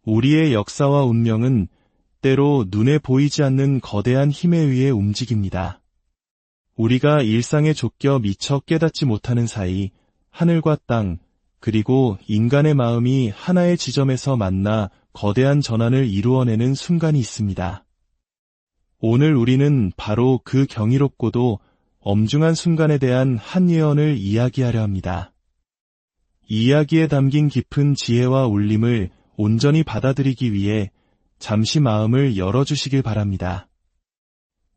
우리의 역사와 운명은 때로 눈에 보이지 않는 거대한 힘에 의해 움직입니다. 우리가 일상에 쫓겨 미처 깨닫지 못하는 사이 하늘과 땅, 그리고 인간의 마음이 하나의 지점에서 만나 거대한 전환을 이루어내는 순간이 있습니다. 오늘 우리는 바로 그 경이롭고도 엄중한 순간에 대한 한 예언을 이야기하려 합니다. 이 이야기에 담긴 깊은 지혜와 울림을 온전히 받아들이기 위해 잠시 마음을 열어주시길 바랍니다.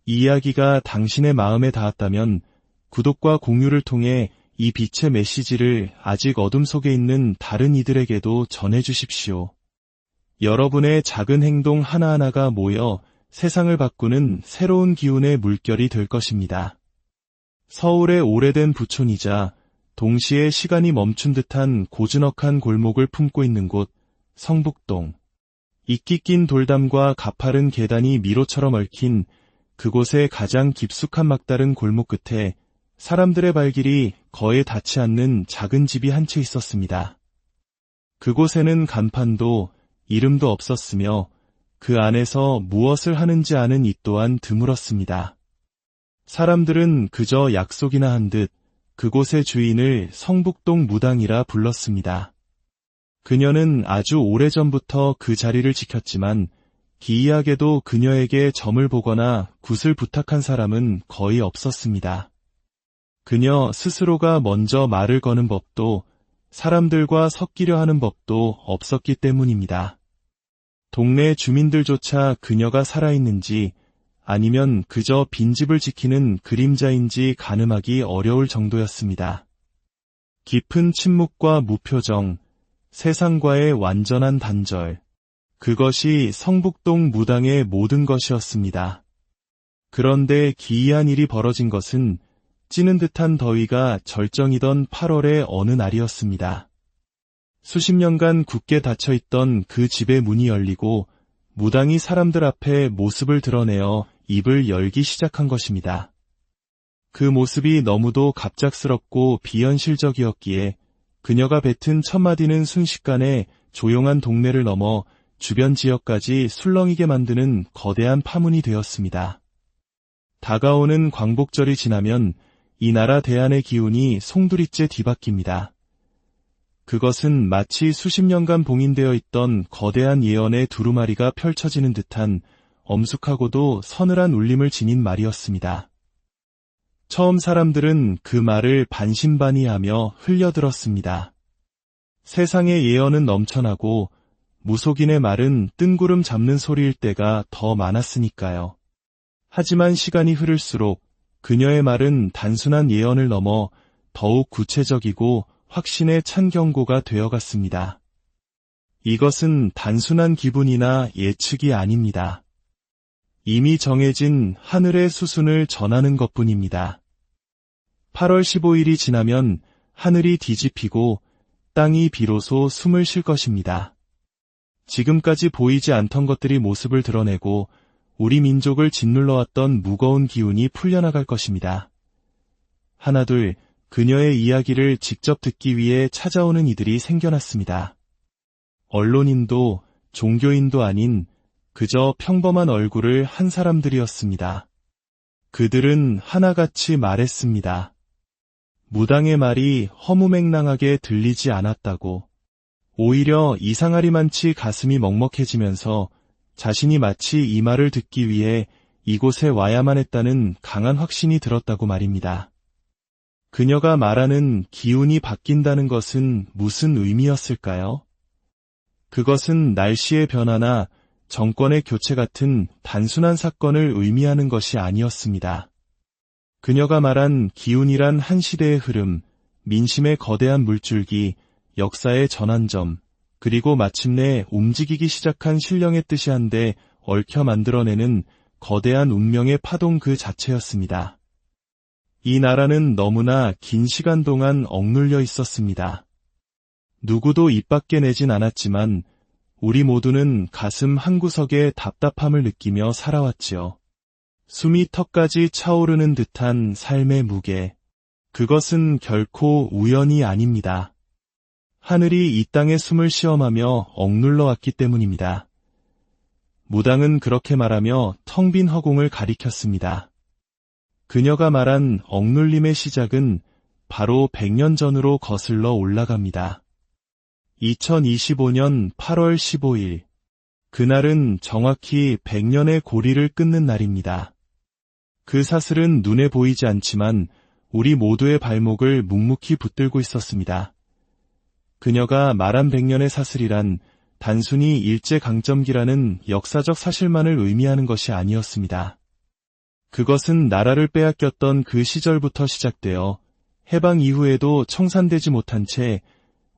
이 이야기가 당신의 마음에 닿았다면 구독과 공유를 통해 이 빛의 메시지를 아직 어둠 속에 있는 다른 이들에게도 전해주십시오. 여러분의 작은 행동 하나하나가 모여 세상을 바꾸는 새로운 기운의 물결이 될 것입니다. 서울의 오래된 부촌이자 동시에 시간이 멈춘 듯한 고즈넉한 골목을 품고 있는 곳, 성북동. 이끼 낀 돌담과 가파른 계단이 미로처럼 얽힌 그곳의 가장 깊숙한 막다른 골목 끝에 사람들의 발길이 거의 닿지 않는 작은 집이 한 채 있었습니다. 그곳에는 간판도 이름도 없었으며 그 안에서 무엇을 하는지 아는 이 또한 드물었습니다. 사람들은 그저 약속이나 한 듯 그곳의 주인을 성북동 무당이라 불렀습니다. 그녀는 아주 오래전부터 그 자리를 지켰지만 기이하게도 그녀에게 점을 보거나 굿을 부탁한 사람은 거의 없었습니다. 그녀 스스로가 먼저 말을 거는 법도 사람들과 섞이려 하는 법도 없었기 때문입니다. 동네 주민들조차 그녀가 살아있는지 아니면 그저 빈집을 지키는 그림자인지 가늠하기 어려울 정도였습니다. 깊은 침묵과 무표정, 세상과의 완전한 단절, 그것이 성북동 무당의 모든 것이었습니다. 그런데 기이한 일이 벌어진 것은 찌는 듯한 더위가 절정이던 8월의 어느 날이었습니다. 수십 년간 굳게 닫혀있던 그 집의 문이 열리고 무당이 사람들 앞에 모습을 드러내어 입을 열기 시작한 것입니다. 그 모습이 너무도 갑작스럽고 비현실적이었기에 그녀가 뱉은 첫 마디는 순식간에 조용한 동네를 넘어 주변 지역까지 술렁이게 만드는 거대한 파문이 되었습니다. 다가오는 광복절이 지나면 이 나라 대안의 기운이 송두리째 뒤바뀝니다. 그것은 마치 수십 년간 봉인되어 있던 거대한 예언의 두루마리가 펼쳐지는 듯한 엄숙하고도 서늘한 울림을 지닌 말이었습니다. 처음 사람들은 그 말을 반신반의하며 흘려들었습니다. 세상의 예언은 넘쳐나고 무속인의 말은 뜬구름 잡는 소리일 때가 더 많았으니까요. 하지만 시간이 흐를수록 그녀의 말은 단순한 예언을 넘어 더욱 구체적이고 확신에 찬 경고가 되어갔습니다. 이것은 단순한 기분이나 예측이 아닙니다. 이미 정해진 하늘의 수순을 전하는 것뿐입니다. 8월 15일이 지나면 하늘이 뒤집히고 땅이 비로소 숨을 쉴 것입니다. 지금까지 보이지 않던 것들이 모습을 드러내고 우리 민족을 짓눌러왔던 무거운 기운이 풀려나갈 것입니다. 하나둘 그녀의 이야기를 직접 듣기 위해 찾아오는 이들이 생겨났습니다. 언론인도 종교인도 아닌 그저 평범한 얼굴을 한 사람들이었습니다. 그들은 하나같이 말했습니다. 무당의 말이 허무맹랑하게 들리지 않았다고. 오히려 이상하리만치 가슴이 먹먹해지면서 자신이 마치 이 말을 듣기 위해 이곳에 와야만 했다는 강한 확신이 들었다고 말입니다. 그녀가 말하는 기운이 바뀐다는 것은 무슨 의미였을까요? 그것은 날씨의 변화나 정권의 교체 같은 단순한 사건을 의미하는 것이 아니었습니다. 그녀가 말한 기운이란 한 시대의 흐름, 민심의 거대한 물줄기, 역사의 전환점, 그리고 마침내 움직이기 시작한 신령의 뜻이 한데 얽혀 만들어내는 거대한 운명의 파동 그 자체였습니다. 이 나라는 너무나 긴 시간 동안 억눌려 있었습니다. 누구도 입 밖에 내진 않았지만 우리 모두는 가슴 한구석에 답답함을 느끼며 살아왔지요. 숨이 턱까지 차오르는 듯한 삶의 무게. 그것은 결코 우연이 아닙니다. 하늘이 이 땅에 숨을 시험하며 억눌러 왔기 때문입니다. 무당은 그렇게 말하며 텅 빈 허공을 가리켰습니다. 그녀가 말한 억눌림의 시작은 바로 100년 전으로 거슬러 올라갑니다. 2025년 8월 15일. 그날은 정확히 100년의 고리를 끊는 날입니다. 그 사슬은 눈에 보이지 않지만 우리 모두의 발목을 묵묵히 붙들고 있었습니다. 그녀가 말한 100년의 사슬이란 단순히 일제강점기라는 역사적 사실만을 의미하는 것이 아니었습니다. 그것은 나라를 빼앗겼던 그 시절부터 시작되어 해방 이후에도 청산되지 못한 채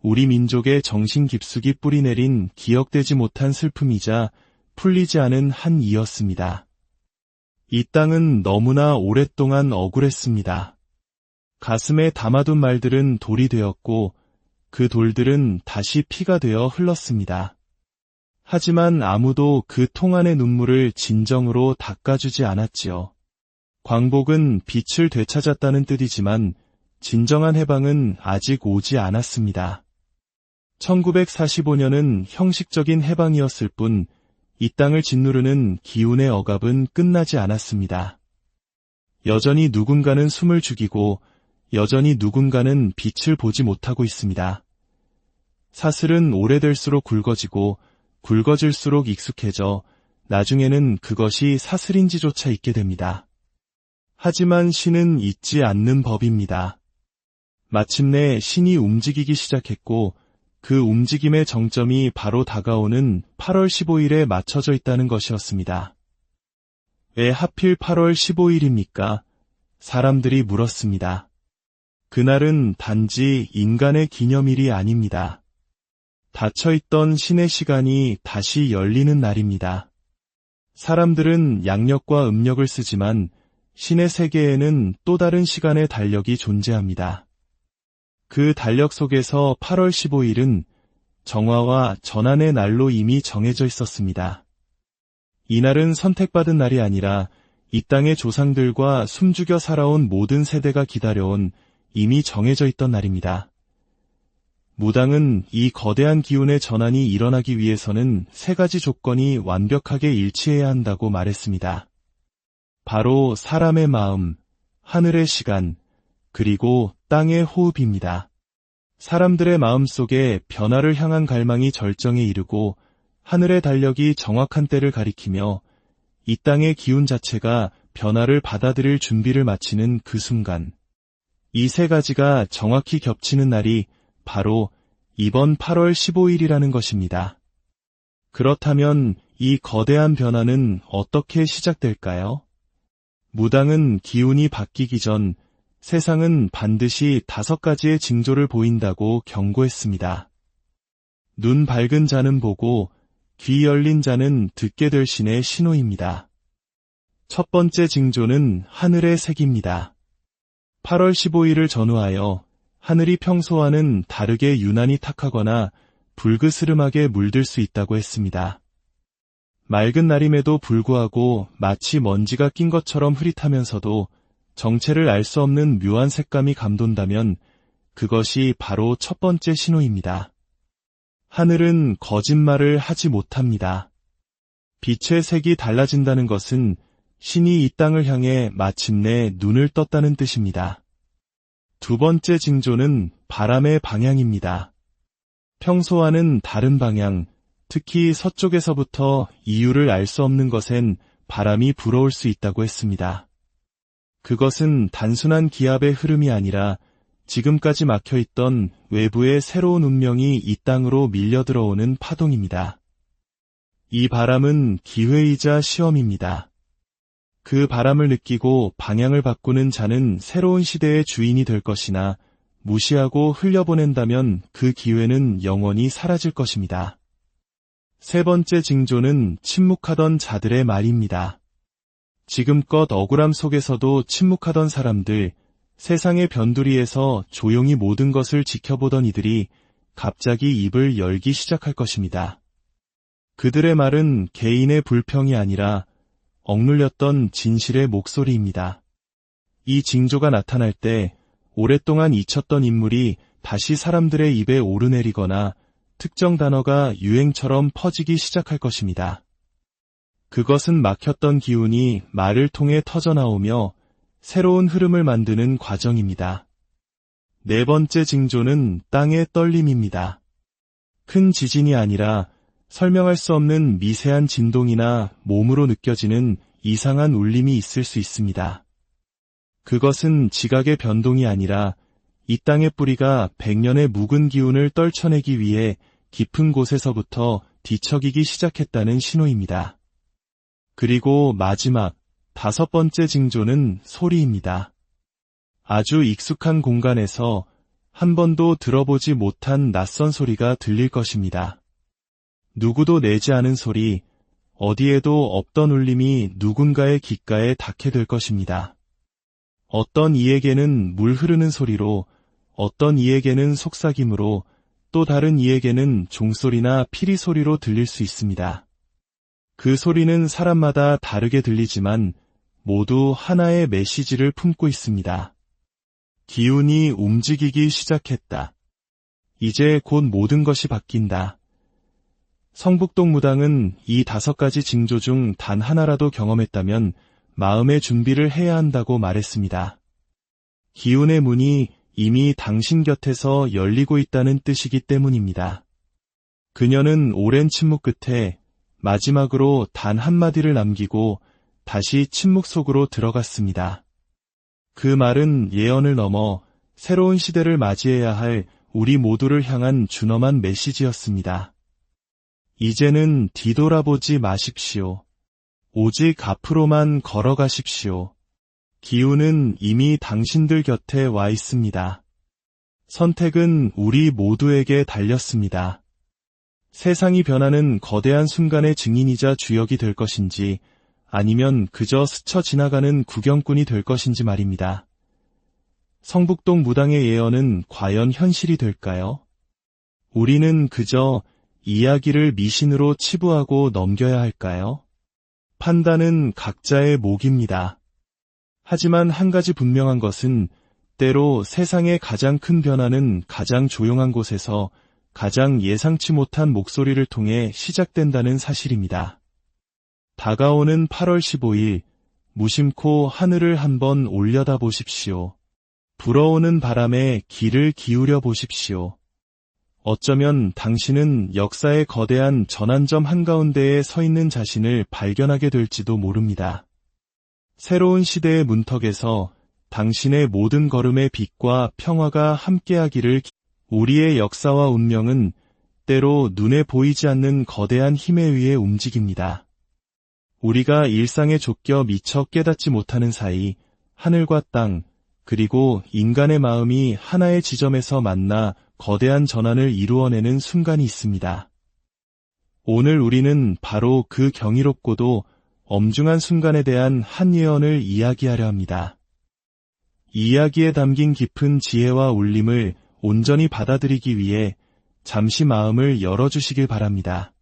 우리 민족의 정신 깊숙이 뿌리내린 기억되지 못한 슬픔이자 풀리지 않은 한 이였습니다. 이 땅은 너무나 오랫동안 억울했습니다. 가슴에 담아둔 말들은 돌이 되었고 그 돌들은 다시 피가 되어 흘렀습니다. 하지만 아무도 그 통 안의 눈물을 진정으로 닦아주지 않았지요. 광복은 빛을 되찾았다는 뜻이지만 진정한 해방은 아직 오지 않았습니다. 1945년은 형식적인 해방이었을 뿐 이 땅을 짓누르는 기운의 억압은 끝나지 않았습니다. 여전히 누군가는 숨을 죽이고 여전히 누군가는 빛을 보지 못하고 있습니다. 사슬은 오래될수록 굵어지고 굵어질수록 익숙해져 나중에는 그것이 사슬인지조차 잊게 됩니다. 하지만 신은 잊지 않는 법입니다. 마침내 신이 움직이기 시작했고 그 움직임의 정점이 바로 다가오는 8월 15일에 맞춰져 있다는 것이었습니다. 왜 하필 8월 15일입니까? 사람들이 물었습니다. 그날은 단지 인간의 기념일이 아닙니다. 닫혀있던 신의 시간이 다시 열리는 날입니다. 사람들은 양력과 음력을 쓰지만 신의 세계에는 또 다른 시간의 달력이 존재합니다. 그 달력 속에서 8월 15일은 정화와 전환의 날로 이미 정해져 있었습니다. 이날은 선택받은 날이 아니라 이 땅의 조상들과 숨죽여 살아온 모든 세대가 기다려온 이미 정해져 있던 날입니다. 무당은 이 거대한 기운의 전환이 일어나기 위해서는 세 가지 조건이 완벽하게 일치해야 한다고 말했습니다. 바로 사람의 마음, 하늘의 시간, 그리고 땅의 호흡입니다. 사람들의 마음 속에 변화를 향한 갈망이 절정에 이르고 하늘의 달력이 정확한 때를 가리키며 이 땅의 기운 자체가 변화를 받아들일 준비를 마치는 그 순간, 이 세 가지가 정확히 겹치는 날이 바로 이번 8월 15일이라는 것입니다. 그렇다면 이 거대한 변화는 어떻게 시작될까요? 무당은 기운이 바뀌기 전 세상은 반드시 5가지의 징조를 보인다고 경고했습니다. 눈 밝은 자는 보고 귀 열린 자는 듣게 될 신의 신호입니다. 첫 번째 징조는 하늘의 색입니다. 8월 15일을 전후하여 하늘이 평소와는 다르게 유난히 탁하거나 불그스름하게 물들 수 있다고 했습니다. 맑은 날임에도 불구하고 마치 먼지가 낀 것처럼 흐릿하면서도 정체를 알 수 없는 묘한 색감이 감돈다면 그것이 바로 첫 번째 신호입니다. 하늘은 거짓말을 하지 못합니다. 빛의 색이 달라진다는 것은 신이 이 땅을 향해 마침내 눈을 떴다는 뜻입니다. 두 번째 징조는 바람의 방향입니다. 평소와는 다른 방향, 특히 서쪽에서부터 이유를 알 수 없는 것엔 바람이 불어올 수 있다고 했습니다. 그것은 단순한 기압의 흐름이 아니라 지금까지 막혀있던 외부의 새로운 운명이 이 땅으로 밀려 들어오는 파동입니다. 이 바람은 기회이자 시험입니다. 그 바람을 느끼고 방향을 바꾸는 자는 새로운 시대의 주인이 될 것이나 무시하고 흘려보낸다면 그 기회는 영원히 사라질 것입니다. 세 번째 징조는 침묵하던 자들의 말입니다. 지금껏 억울함 속에서도 침묵하던 사람들, 세상의 변두리에서 조용히 모든 것을 지켜보던 이들이 갑자기 입을 열기 시작할 것입니다. 그들의 말은 개인의 불평이 아니라 억눌렸던 진실의 목소리입니다. 이 징조가 나타날 때 오랫동안 잊혔던 인물이 다시 사람들의 입에 오르내리거나 특정 단어가 유행처럼 퍼지기 시작할 것입니다. 그것은 막혔던 기운이 말을 통해 터져나오며 새로운 흐름을 만드는 과정입니다. 네 번째 징조는 땅의 떨림입니다. 큰 지진이 아니라 설명할 수 없는 미세한 진동이나 몸으로 느껴지는 이상한 울림이 있을 수 있습니다. 그것은 지각의 변동이 아니라 이 땅의 뿌리가 100년의 묵은 기운을 떨쳐내기 위해 깊은 곳에서부터 뒤척이기 시작했다는 신호입니다. 그리고 마지막 5번째 징조는 소리입니다. 아주 익숙한 공간에서 한 번도 들어보지 못한 낯선 소리가 들릴 것입니다. 누구도 내지 않은 소리, 어디에도 없던 울림이 누군가의 귓가에 닿게 될 것입니다. 어떤 이에게는 물 흐르는 소리로, 어떤 이에게는 속삭임으로, 또 다른 이에게는 종소리나 피리 소리로 들릴 수 있습니다. 그 소리는 사람마다 다르게 들리지만 모두 하나의 메시지를 품고 있습니다. 기운이 움직이기 시작했다. 이제 곧 모든 것이 바뀐다. 성북동 무당은 이 5가지 징조 중 단 하나라도 경험했다면 마음의 준비를 해야 한다고 말했습니다. 기운의 문이 이미 당신 곁에서 열리고 있다는 뜻이기 때문입니다. 그녀는 오랜 침묵 끝에 마지막으로 단 한마디를 남기고 다시 침묵 속으로 들어갔습니다. 그 말은 예언을 넘어 새로운 시대를 맞이해야 할 우리 모두를 향한 준엄한 메시지였습니다. 이제는 뒤돌아보지 마십시오. 오직 앞으로만 걸어가십시오. 기운은 이미 당신들 곁에 와 있습니다. 선택은 우리 모두에게 달렸습니다. 세상이 변하는 거대한 순간의 증인이자 주역이 될 것인지 아니면 그저 스쳐 지나가는 구경꾼이 될 것인지 말입니다. 성북동 무당의 예언은 과연 현실이 될까요? 우리는 그저 이야기를 미신으로 치부하고 넘겨야 할까요? 판단은 각자의 몫입니다. 하지만 한 가지 분명한 것은 때로 세상의 가장 큰 변화는 가장 조용한 곳에서 가장 예상치 못한 목소리를 통해 시작된다는 사실입니다. 다가오는 8월 15일, 무심코 하늘을 한번 올려다 보십시오. 불어오는 바람에 귀를 기울여 보십시오. 어쩌면 당신은 역사의 거대한 전환점 한가운데에 서 있는 자신을 발견하게 될지도 모릅니다. 새로운 시대의 문턱에서 당신의 모든 걸음의 빛과 평화가 함께하기를. 우리의 역사와 운명은 때로 눈에 보이지 않는 거대한 힘에 의해 움직입니다. 우리가 일상에 쫓겨 미처 깨닫지 못하는 사이 하늘과 땅, 그리고 인간의 마음이 하나의 지점에서 만나 거대한 전환을 이루어내는 순간이 있습니다. 오늘 우리는 바로 그 경이롭고도 엄중한 순간에 대한 한 예언을 이야기하려 합니다. 이 이야기에 담긴 깊은 지혜와 울림을 온전히 받아들이기 위해 잠시 마음을 열어주시길 바랍니다.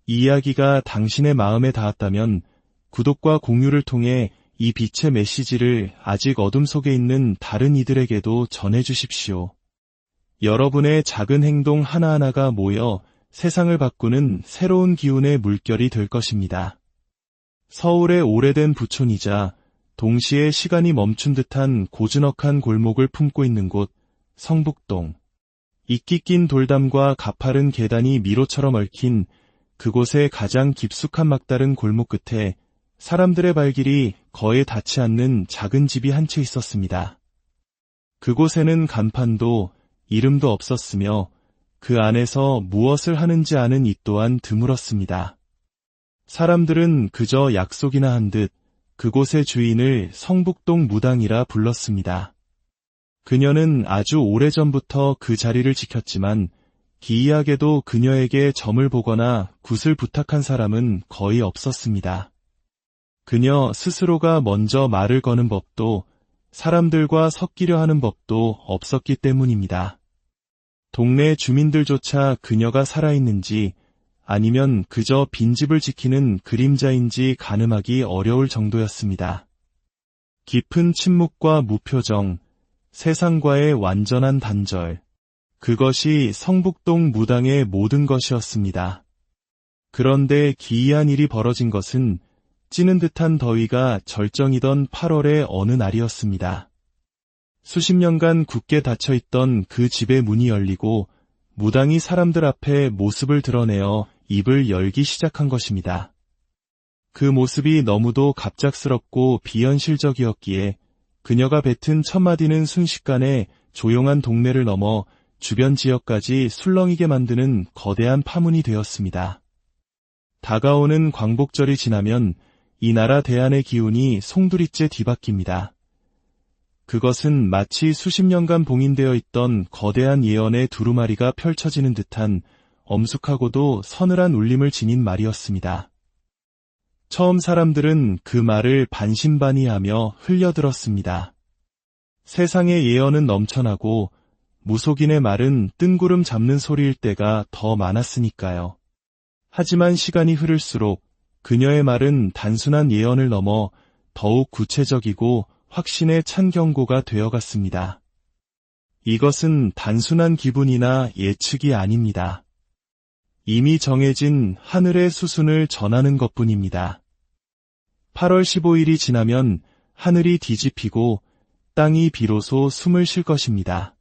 이 이야기가 당신의 마음에 닿았다면 구독과 공유를 통해 이 빛의 메시지를 아직 어둠 속에 있는 다른 이들에게도 전해주십시오. 여러분의 작은 행동 하나하나가 모여 세상을 바꾸는 새로운 기운의 물결이 될 것입니다. 서울의 오래된 부촌이자 동시에 시간이 멈춘 듯한 고즈넉한 골목을 품고 있는 곳, 성북동. 이끼 낀 돌담과 가파른 계단이 미로처럼 얽힌 그곳의 가장 깊숙한 막다른 골목 끝에 사람들의 발길이 거의 닿지 않는 작은 집이 한 채 있었습니다. 그곳에는 간판도 이름도 없었으며 그 안에서 무엇을 하는지 아는 이 또한 드물었습니다. 사람들은 그저 약속이나 한 듯 그곳의 주인을 성북동 무당이라 불렀습니다. 그녀는 아주 오래전부터 그 자리를 지켰지만 기이하게도 그녀에게 점을 보거나 굿을 부탁한 사람은 거의 없었습니다. 그녀 스스로가 먼저 말을 거는 법도 사람들과 섞이려 하는 법도 없었기 때문입니다. 동네 주민들조차 그녀가 살아있는지 아니면 그저 빈집을 지키는 그림자인지 가늠하기 어려울 정도였습니다. 깊은 침묵과 무표정, 세상과의 완전한 단절. 그것이 성북동 무당의 모든 것이었습니다. 그런데 기이한 일이 벌어진 것은 찌는 듯한 더위가 절정이던 8월의 어느 날이었습니다. 수십 년간 굳게 닫혀있던 그 집의 문이 열리고 무당이 사람들 앞에 모습을 드러내어 입을 열기 시작한 것입니다. 그 모습이 너무도 갑작스럽고 비현실적이었기에 그녀가 뱉은 첫 마디는 순식간에 조용한 동네를 넘어 주변 지역까지 술렁이게 만드는 거대한 파문이 되었습니다. 다가오는 광복절이 지나면 이 나라 대안의 기운이 송두리째 뒤바뀝니다. 그것은 마치 수십 년간 봉인되어 있던 거대한 예언의 두루마리가 펼쳐지는 듯한 엄숙하고도 서늘한 울림을 지닌 말이었습니다. 처음 사람들은 그 말을 반신반의하며 흘려들었습니다. 세상의 예언은 넘쳐나고 무속인의 말은 뜬구름 잡는 소리일 때가 더 많았으니까요. 하지만 시간이 흐를수록 그녀의 말은 단순한 예언을 넘어 더욱 구체적이고 확신에 찬 경고가 되어갔습니다. 이것은 단순한 기분이나 예측이 아닙니다. 이미 정해진 하늘의 수순을 전하는 것뿐입니다. 8월 15일이 지나면 하늘이 뒤집히고 땅이 비로소 숨을 쉴 것입니다.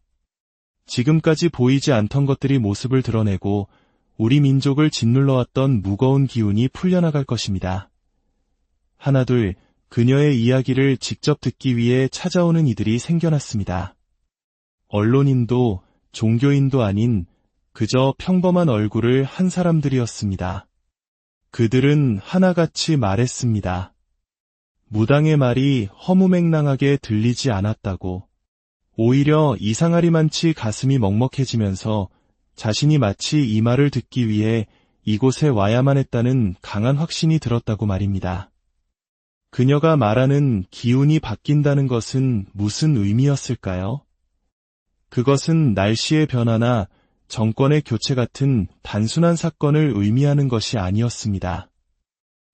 지금까지 보이지 않던 것들이 모습을 드러내고 우리 민족을 짓눌러왔던 무거운 기운이 풀려나갈 것입니다. 하나둘 그녀의 이야기를 직접 듣기 위해 찾아오는 이들이 생겨났습니다. 언론인도 종교인도 아닌 그저 평범한 얼굴을 한 사람들이었습니다. 그들은 하나같이 말했습니다. 무당의 말이 허무맹랑하게 들리지 않았다고. 오히려 이상하리만치 가슴이 먹먹해지면서 자신이 마치 이 말을 듣기 위해 이곳에 와야만 했다는 강한 확신이 들었다고 말입니다. 그녀가 말하는 기운이 바뀐다는 것은 무슨 의미였을까요? 그것은 날씨의 변화나 정권의 교체 같은 단순한 사건을 의미하는 것이 아니었습니다.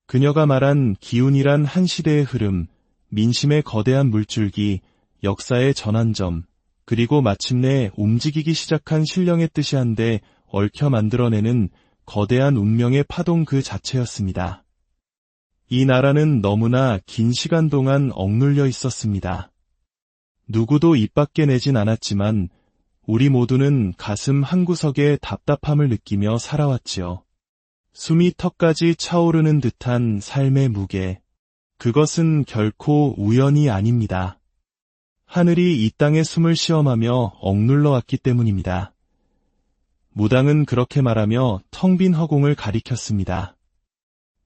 그녀가 말한 기운이란 한 시대의 흐름, 민심의 거대한 물줄기, 역사의 전환점, 그리고 마침내 움직이기 시작한 신령의 뜻이 한데 얽혀 만들어내는 거대한 운명의 파동 그 자체였습니다. 이 나라는 너무나 긴 시간 동안 억눌려 있었습니다. 누구도 입 밖에 내진 않았지만 우리 모두는 가슴 한구석에 답답함을 느끼며 살아왔지요. 숨이 턱까지 차오르는 듯한 삶의 무게. 그것은 결코 우연이 아닙니다. 하늘이 이 땅에 숨을 시험하며 억눌러 왔기 때문입니다. 무당은 그렇게 말하며 텅 빈 허공을 가리켰습니다.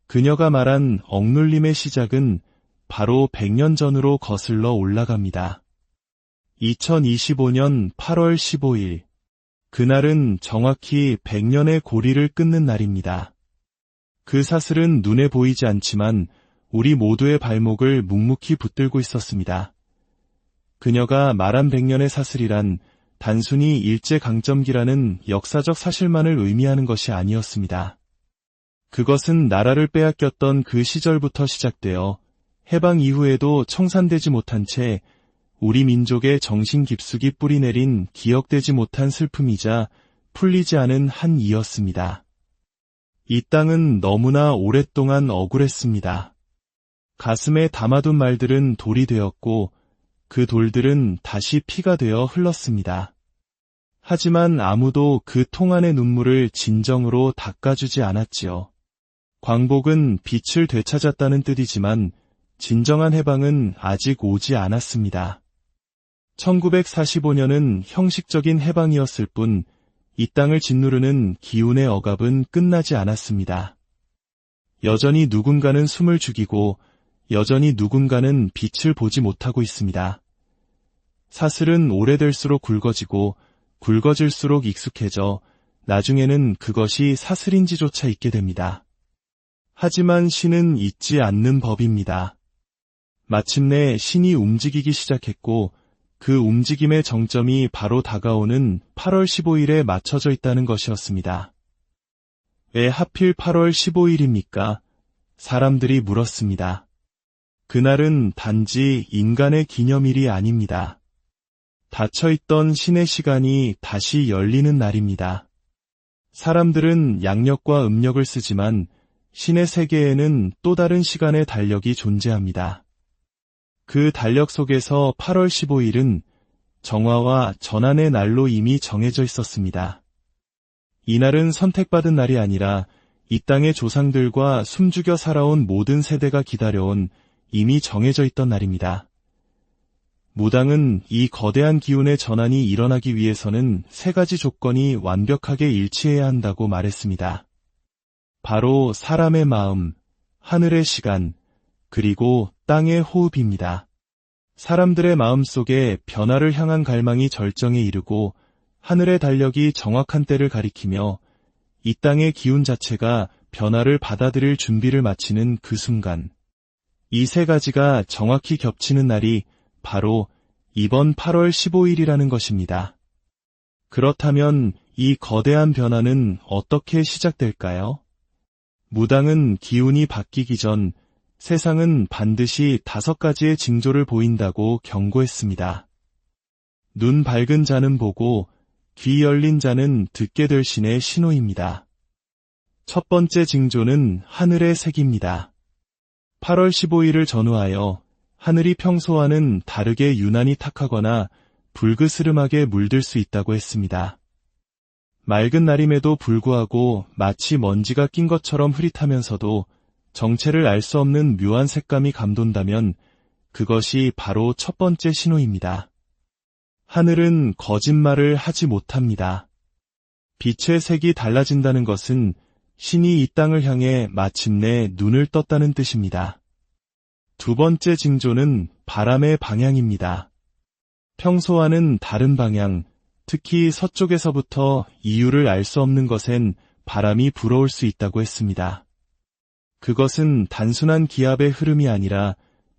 그녀가 말한 억눌림의 시작은 바로 100년 전으로 거슬러 올라갑니다. 2025년 8월 15일. 그날은 정확히 100년의 고리를 끊는 날입니다. 그 사슬은 눈에 보이지 않지만 우리 모두의 발목을 묵묵히 붙들고 있었습니다. 그녀가 말한 100년의 사슬이란 단순히 일제강점기라는 역사적 사실만을 의미하는 것이 아니었습니다. 그것은 나라를 빼앗겼던 그 시절부터 시작되어 해방 이후에도 청산되지 못한 채 우리 민족의 정신 깊숙이 뿌리내린 기억되지 못한 슬픔이자 풀리지 않은 한 이였습니다. 이 땅은 너무나 오랫동안 억울했습니다. 가슴에 담아둔 말들은 돌이 되었고 그 돌들은 다시 피가 되어 흘렀습니다. 하지만 아무도 그 통 안의 눈물을 진정으로 닦아주지 않았지요. 광복은 빛을 되찾았다는 뜻이지만 진정한 해방은 아직 오지 않았습니다. 1945년은 형식적인 해방이었을 뿐 이 땅을 짓누르는 기운의 억압은 끝나지 않았습니다. 여전히 누군가는 숨을 죽이고 여전히 누군가는 빛을 보지 못하고 있습니다. 사슬은 오래될수록 굵어지고 굵어질수록 익숙해져 나중에는 그것이 사슬인지조차 잊게 됩니다. 하지만 신은 잊지 않는 법입니다. 마침내 신이 움직이기 시작했고 그 움직임의 정점이 바로 다가오는 8월 15일에 맞춰져 있다는 것이었습니다. 왜 하필 8월 15일입니까? 사람들이 물었습니다. 그날은 단지 인간의 기념일이 아닙니다. 닫혀있던 신의 시간이 다시 열리는 날입니다. 사람들은 양력과 음력을 쓰지만 신의 세계에는 또 다른 시간의 달력이 존재합니다. 그 달력 속에서 8월 15일은 정화와 전환의 날로 이미 정해져 있었습니다. 이날은 선택받은 날이 아니라 이 땅의 조상들과 숨죽여 살아온 모든 세대가 기다려온 이미 정해져 있던 날입니다. 무당은 이 거대한 기운의 전환이 일어나기 위해서는 세 가지 조건이 완벽하게 일치해야 한다고 말했습니다. 바로 사람의 마음, 하늘의 시간, 그리고 땅의 호흡입니다. 사람들의 마음 속에 변화를 향한 갈망이 절정에 이르고 하늘의 달력이 정확한 때를 가리키며 이 땅의 기운 자체가 변화를 받아들일 준비를 마치는 그 순간, 이 세 가지가 정확히 겹치는 날이 바로 이번 8월 15일이라는 것입니다. 그렇다면 이 거대한 변화는 어떻게 시작될까요? 무당은 기운이 바뀌기 전 세상은 반드시 5가지의 징조를 보인다고 경고했습니다. 눈 밝은 자는 보고 귀 열린 자는 듣게 될 신의 신호입니다. 첫 번째 징조는 하늘의 색입니다. 8월 15일을 전후하여 하늘이 평소와는 다르게 유난히 탁하거나 불그스름하게 물들 수 있다고 했습니다. 맑은 날임에도 불구하고 마치 먼지가 낀 것처럼 흐릿하면서도 정체를 알 수 없는 묘한 색감이 감돈다면 그것이 바로 첫 번째 신호입니다. 하늘은 거짓말을 하지 못합니다. 빛의 색이 달라진다는 것은 신이 이 땅을 향해 마침내 눈을 떴다는 뜻입니다. 두 번째 징조는 바람의 방향입니다. 평소와는 다른 방향, 특히 서쪽에서부터 이유를 알 수 없는 것엔 바람이 불어올 수 있다고 했습니다. 그것은 단순한 기압의 흐름이 아니라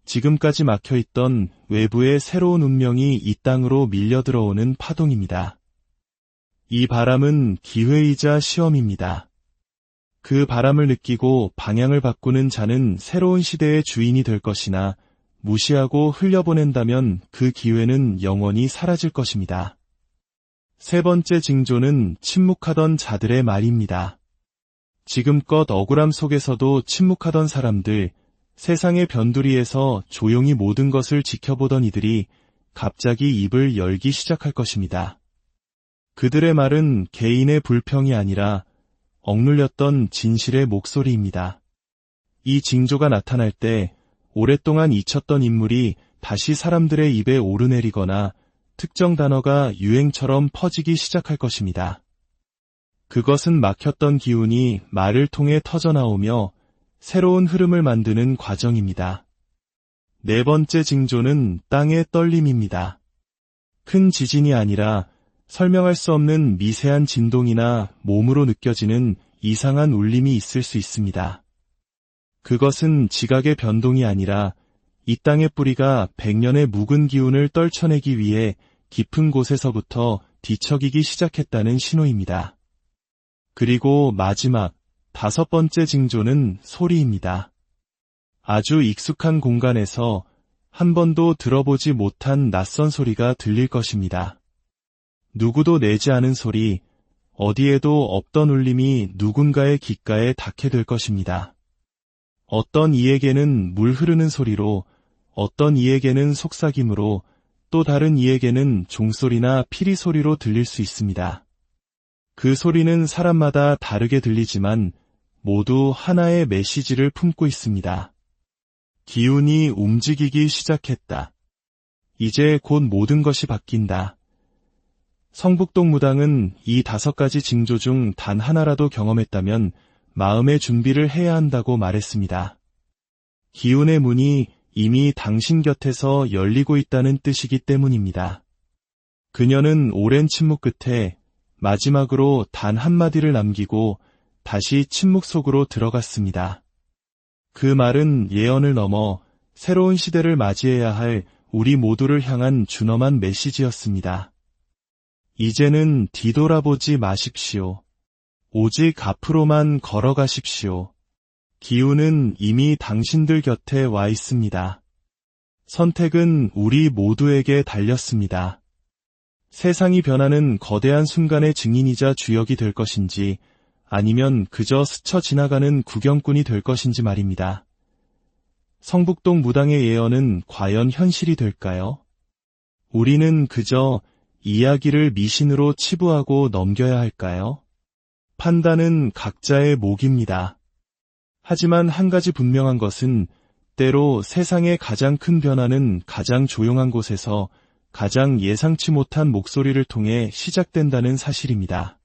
지금까지 막혀있던 외부의 새로운 운명이 이 땅으로 밀려 들어오는 파동입니다. 이 바람은 기회이자 시험입니다. 그 바람을 느끼고 방향을 바꾸는 자는 새로운 시대의 주인이 될 것이나 무시하고 흘려보낸다면 그 기회는 영원히 사라질 것입니다. 세 번째 징조는 침묵하던 자들의 말입니다. 지금껏 억울함 속에서도 침묵하던 사람들, 세상의 변두리에서 조용히 모든 것을 지켜보던 이들이 갑자기 입을 열기 시작할 것입니다. 그들의 말은 개인의 불평이 아니라 억눌렸던 진실의 목소리입니다. 이 징조가 나타날 때 오랫동안 잊혔던 인물이 다시 사람들의 입에 오르내리거나 특정 단어가 유행처럼 퍼지기 시작할 것입니다. 그것은 막혔던 기운이 말을 통해 터져나오며 새로운 흐름을 만드는 과정입니다. 네 번째 징조는 땅의 떨림입니다. 큰 지진이 아니라 설명할 수 없는 미세한 진동이나 몸으로 느껴지는 이상한 울림이 있을 수 있습니다. 그것은 지각의 변동이 아니라 이 땅의 뿌리가 100년의 묵은 기운을 떨쳐내기 위해 깊은 곳에서부터 뒤척이기 시작했다는 신호입니다. 그리고 마지막 5번째 징조는 소리입니다. 아주 익숙한 공간에서 한 번도 들어보지 못한 낯선 소리가 들릴 것입니다. 누구도 내지 않은 소리, 어디에도 없던 울림이 누군가의 귓가에 닿게 될 것입니다. 어떤 이에게는 물 흐르는 소리로, 어떤 이에게는 속삭임으로, 또 다른 이에게는 종소리나 피리 소리로 들릴 수 있습니다. 그 소리는 사람마다 다르게 들리지만 모두 하나의 메시지를 품고 있습니다. 기운이 움직이기 시작했다. 이제 곧 모든 것이 바뀐다. 성북동 무당은 이 5가지 징조 중 단 하나라도 경험했다면 마음의 준비를 해야 한다고 말했습니다. 기운의 문이 이미 당신 곁에서 열리고 있다는 뜻이기 때문입니다. 그녀는 오랜 침묵 끝에 마지막으로 단 한마디를 남기고 다시 침묵 속으로 들어갔습니다. 그 말은 예언을 넘어 새로운 시대를 맞이해야 할 우리 모두를 향한 준엄한 메시지였습니다. 이제는 뒤돌아보지 마십시오. 오직 앞으로만 걸어가십시오. 기운은 이미 당신들 곁에 와 있습니다. 선택은 우리 모두에게 달렸습니다. 세상이 변하는 거대한 순간의 증인이자 주역이 될 것인지 아니면 그저 스쳐 지나가는 구경꾼이 될 것인지 말입니다. 성북동 무당의 예언은 과연 현실이 될까요? 우리는 그저 이야기를 미신으로 치부하고 넘겨야 할까요? 판단은 각자의 몫입니다. 하지만 한 가지 분명한 것은 때로 세상의 가장 큰 변화는 가장 조용한 곳에서 가장 예상치 못한 목소리를 통해 시작된다는 사실입니다.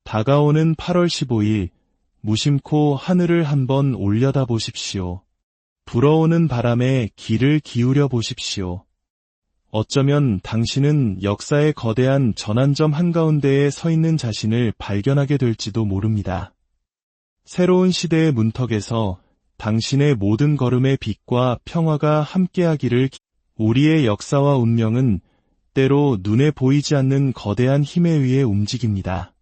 다가오는 8월 15일, 무심코 하늘을 한번 올려다 보십시오. 불어오는 바람에 귀를 기울여 보십시오. 어쩌면 당신은 역사의 거대한 전환점 한가운데에 서 있는 자신을 발견하게 될지도 모릅니다. 새로운 시대의 문턱에서 당신의 모든 걸음의 빛과 평화가 함께하기를. 우리의 역사와 운명은 때로 눈에 보이지 않는 거대한 힘에 의해 움직입니다.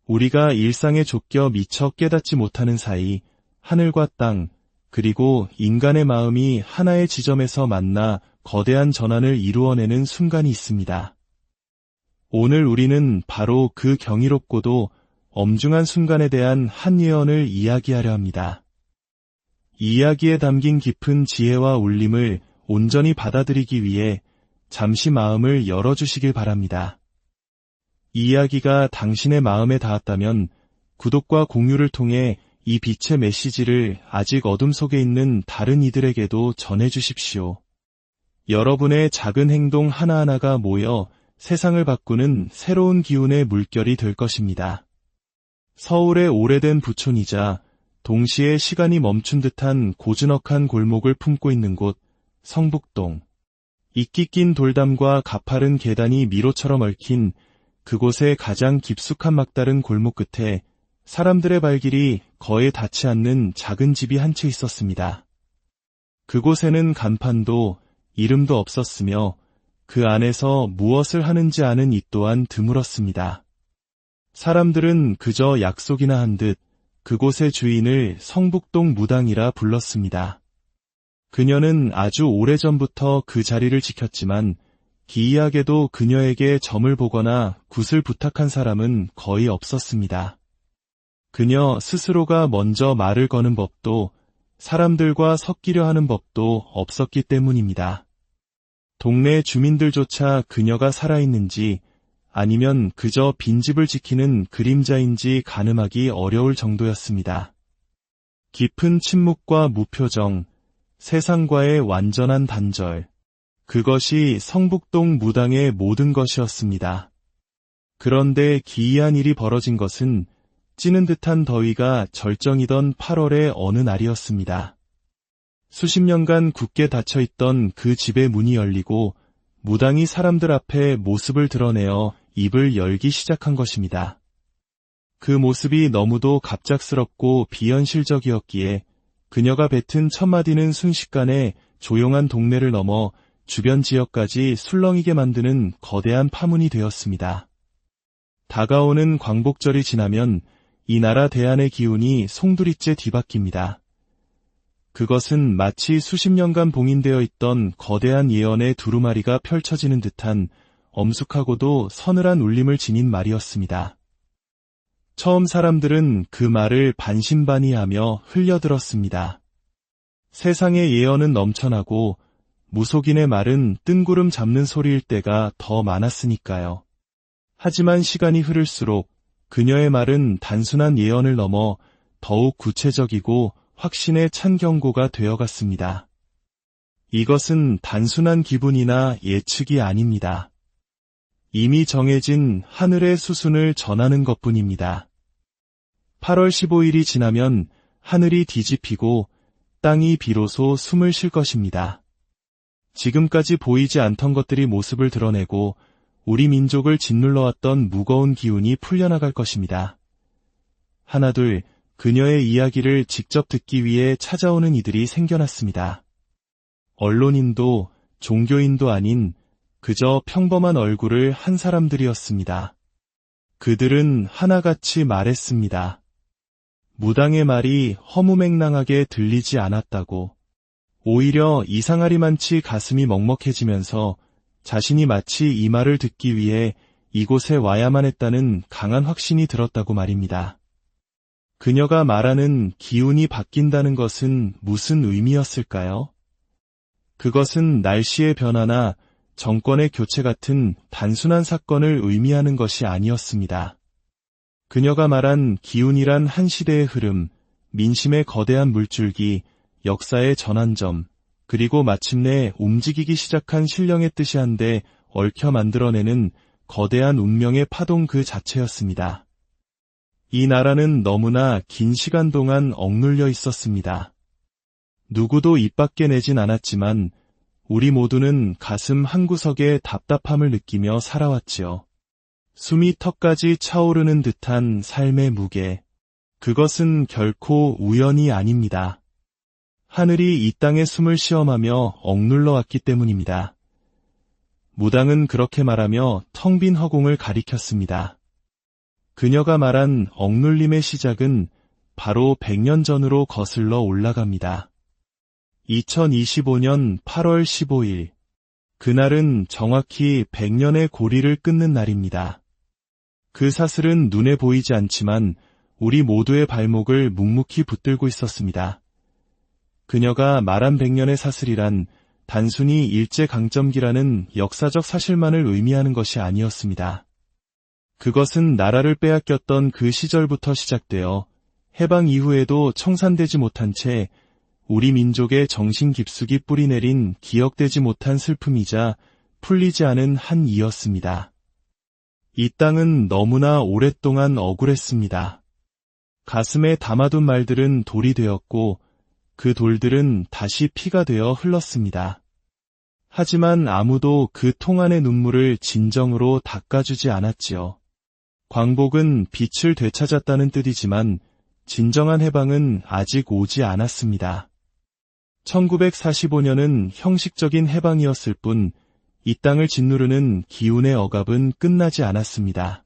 우리가 일상에 쫓겨 미처 깨닫지 못하는 사이 하늘과 땅, 그리고 인간의 마음이 하나의 지점에서 만나 거대한 전환을 이루어내는 순간이 있습니다. 오늘 우리는 바로 그 경이롭고도 엄중한 순간에 대한 한 예언을 이야기하려 합니다. 이 이야기에 담긴 깊은 지혜와 울림을 온전히 받아들이기 위해 잠시 마음을 열어주시길 바랍니다. 이 이야기가 당신의 마음에 닿았다면 구독과 공유를 통해 이 빛의 메시지를 아직 어둠 속에 있는 다른 이들에게도 전해주십시오. 여러분의 작은 행동 하나하나가 모여 세상을 바꾸는 새로운 기운의 물결이 될 것입니다. 서울의 오래된 부촌이자 동시에 시간이 멈춘 듯한 고즈넉한 골목을 품고 있는 곳, 성북동. 이끼 낀 돌담과 가파른 계단이 미로처럼 얽힌 그곳의 가장 깊숙한 막다른 골목 끝에 사람들의 발길이 거의 닿지 않는 작은 집이 한 채 있었습니다. 그곳에는 간판도 이름도 없었으며 그 안에서 무엇을 하는지 아는 이 또한 드물었습니다. 사람들은 그저 약속이나 한 듯 그곳의 주인을 성북동 무당이라 불렀습니다. 그녀는 아주 오래전부터 그 자리를 지켰지만 기이하게도 그녀에게 점을 보거나 굿을 부탁한 사람은 거의 없었습니다. 그녀 스스로가 먼저 말을 거는 법도 사람들과 섞이려 하는 법도 없었기 때문입니다. 동네 주민들조차 그녀가 살아있는지 아니면 그저 빈집을 지키는 그림자인지 가늠하기 어려울 정도였습니다. 깊은 침묵과 무표정, 세상과의 완전한 단절. 그것이 성북동 무당의 모든 것이었습니다. 그런데 기이한 일이 벌어진 것은 찌는 듯한 더위가 절정이던 8월의 어느 날이었습니다. 수십 년간 굳게 닫혀있던 그 집의 문이 열리고 무당이 사람들 앞에 모습을 드러내어 입을 열기 시작한 것입니다. 그 모습이 너무도 갑작스럽고 비현실적이었기에 그녀가 뱉은 첫 마디는 순식간에 조용한 동네를 넘어 주변 지역까지 술렁이게 만드는 거대한 파문이 되었습니다. 다가오는 광복절이 지나면 이 나라 대안의 기운이 송두리째 뒤바뀝니다. 그것은 마치 수십 년간 봉인되어 있던 거대한 예언의 두루마리가 펼쳐지는 듯한 엄숙하고도 서늘한 울림을 지닌 말이었습니다. 처음 사람들은 그 말을 반신반의하며 흘려들었습니다. 세상의 예언은 넘쳐나고 무속인의 말은 뜬구름 잡는 소리일 때가 더 많았으니까요. 하지만 시간이 흐를수록 그녀의 말은 단순한 예언을 넘어 더욱 구체적이고 확신에 찬 경고가 되어갔습니다. 이것은 단순한 기분이나 예측이 아닙니다. 이미 정해진 하늘의 수순을 전하는 것뿐입니다. 8월 15일이 지나면 하늘이 뒤집히고 땅이 비로소 숨을 쉴 것입니다. 지금까지 보이지 않던 것들이 모습을 드러내고 우리 민족을 짓눌러왔던 무거운 기운이 풀려나갈 것입니다. 하나둘 그녀의 이야기를 직접 듣기 위해 찾아오는 이들이 생겨났습니다. 언론인도 종교인도 아닌 그저 평범한 얼굴을 한 사람들이었습니다. 그들은 하나같이 말했습니다. 무당의 말이 허무맹랑하게 들리지 않았다고. 오히려 이상하리만치 가슴이 먹먹해지면서 자신이 마치 이 말을 듣기 위해 이곳에 와야만 했다는 강한 확신이 들었다고 말입니다. 그녀가 말하는 기운이 바뀐다는 것은 무슨 의미였을까요? 그것은 날씨의 변화나 정권의 교체 같은 단순한 사건을 의미하는 것이 아니었습니다. 그녀가 말한 기운이란 한 시대의 흐름, 민심의 거대한 물줄기, 역사의 전환점, 그리고 마침내 움직이기 시작한 신령의 뜻이 한데 얽혀 만들어내는 거대한 운명의 파동 그 자체였습니다. 이 나라는 너무나 긴 시간 동안 억눌려 있었습니다. 누구도 입 밖에 내진 않았지만 우리 모두는 가슴 한구석에 답답함을 느끼며 살아왔지요. 숨이 턱까지 차오르는 듯한 삶의 무게. 그것은 결코 우연이 아닙니다. 하늘이 이 땅에 숨을 시험하며 억눌러 왔기 때문입니다. 무당은 그렇게 말하며 텅 빈 허공을 가리켰습니다. 그녀가 말한 억눌림의 시작은 바로 100년 전으로 거슬러 올라갑니다. 2025년 8월 15일. 그날은 정확히 100년의 고리를 끊는 날입니다. 그 사슬은 눈에 보이지 않지만 우리 모두의 발목을 묵묵히 붙들고 있었습니다. 그녀가 말한 100년의 사슬이란 단순히 일제강점기라는 역사적 사실만을 의미하는 것이 아니었습니다. 그것은 나라를 빼앗겼던 그 시절부터 시작되어 해방 이후에도 청산되지 못한 채 우리 민족의 정신 깊숙이 뿌리내린 기억되지 못한 슬픔이자 풀리지 않은 한 이였습니다. 이 땅은 너무나 오랫동안 억울했습니다. 가슴에 담아둔 말들은 돌이 되었고 그 돌들은 다시 피가 되어 흘렀습니다. 하지만 아무도 그 통 안의 눈물을 진정으로 닦아주지 않았지요. 광복은 빛을 되찾았다는 뜻이지만 진정한 해방은 아직 오지 않았습니다. 1945년은 형식적인 해방이었을 뿐 이 땅을 짓누르는 기운의 억압은 끝나지 않았습니다.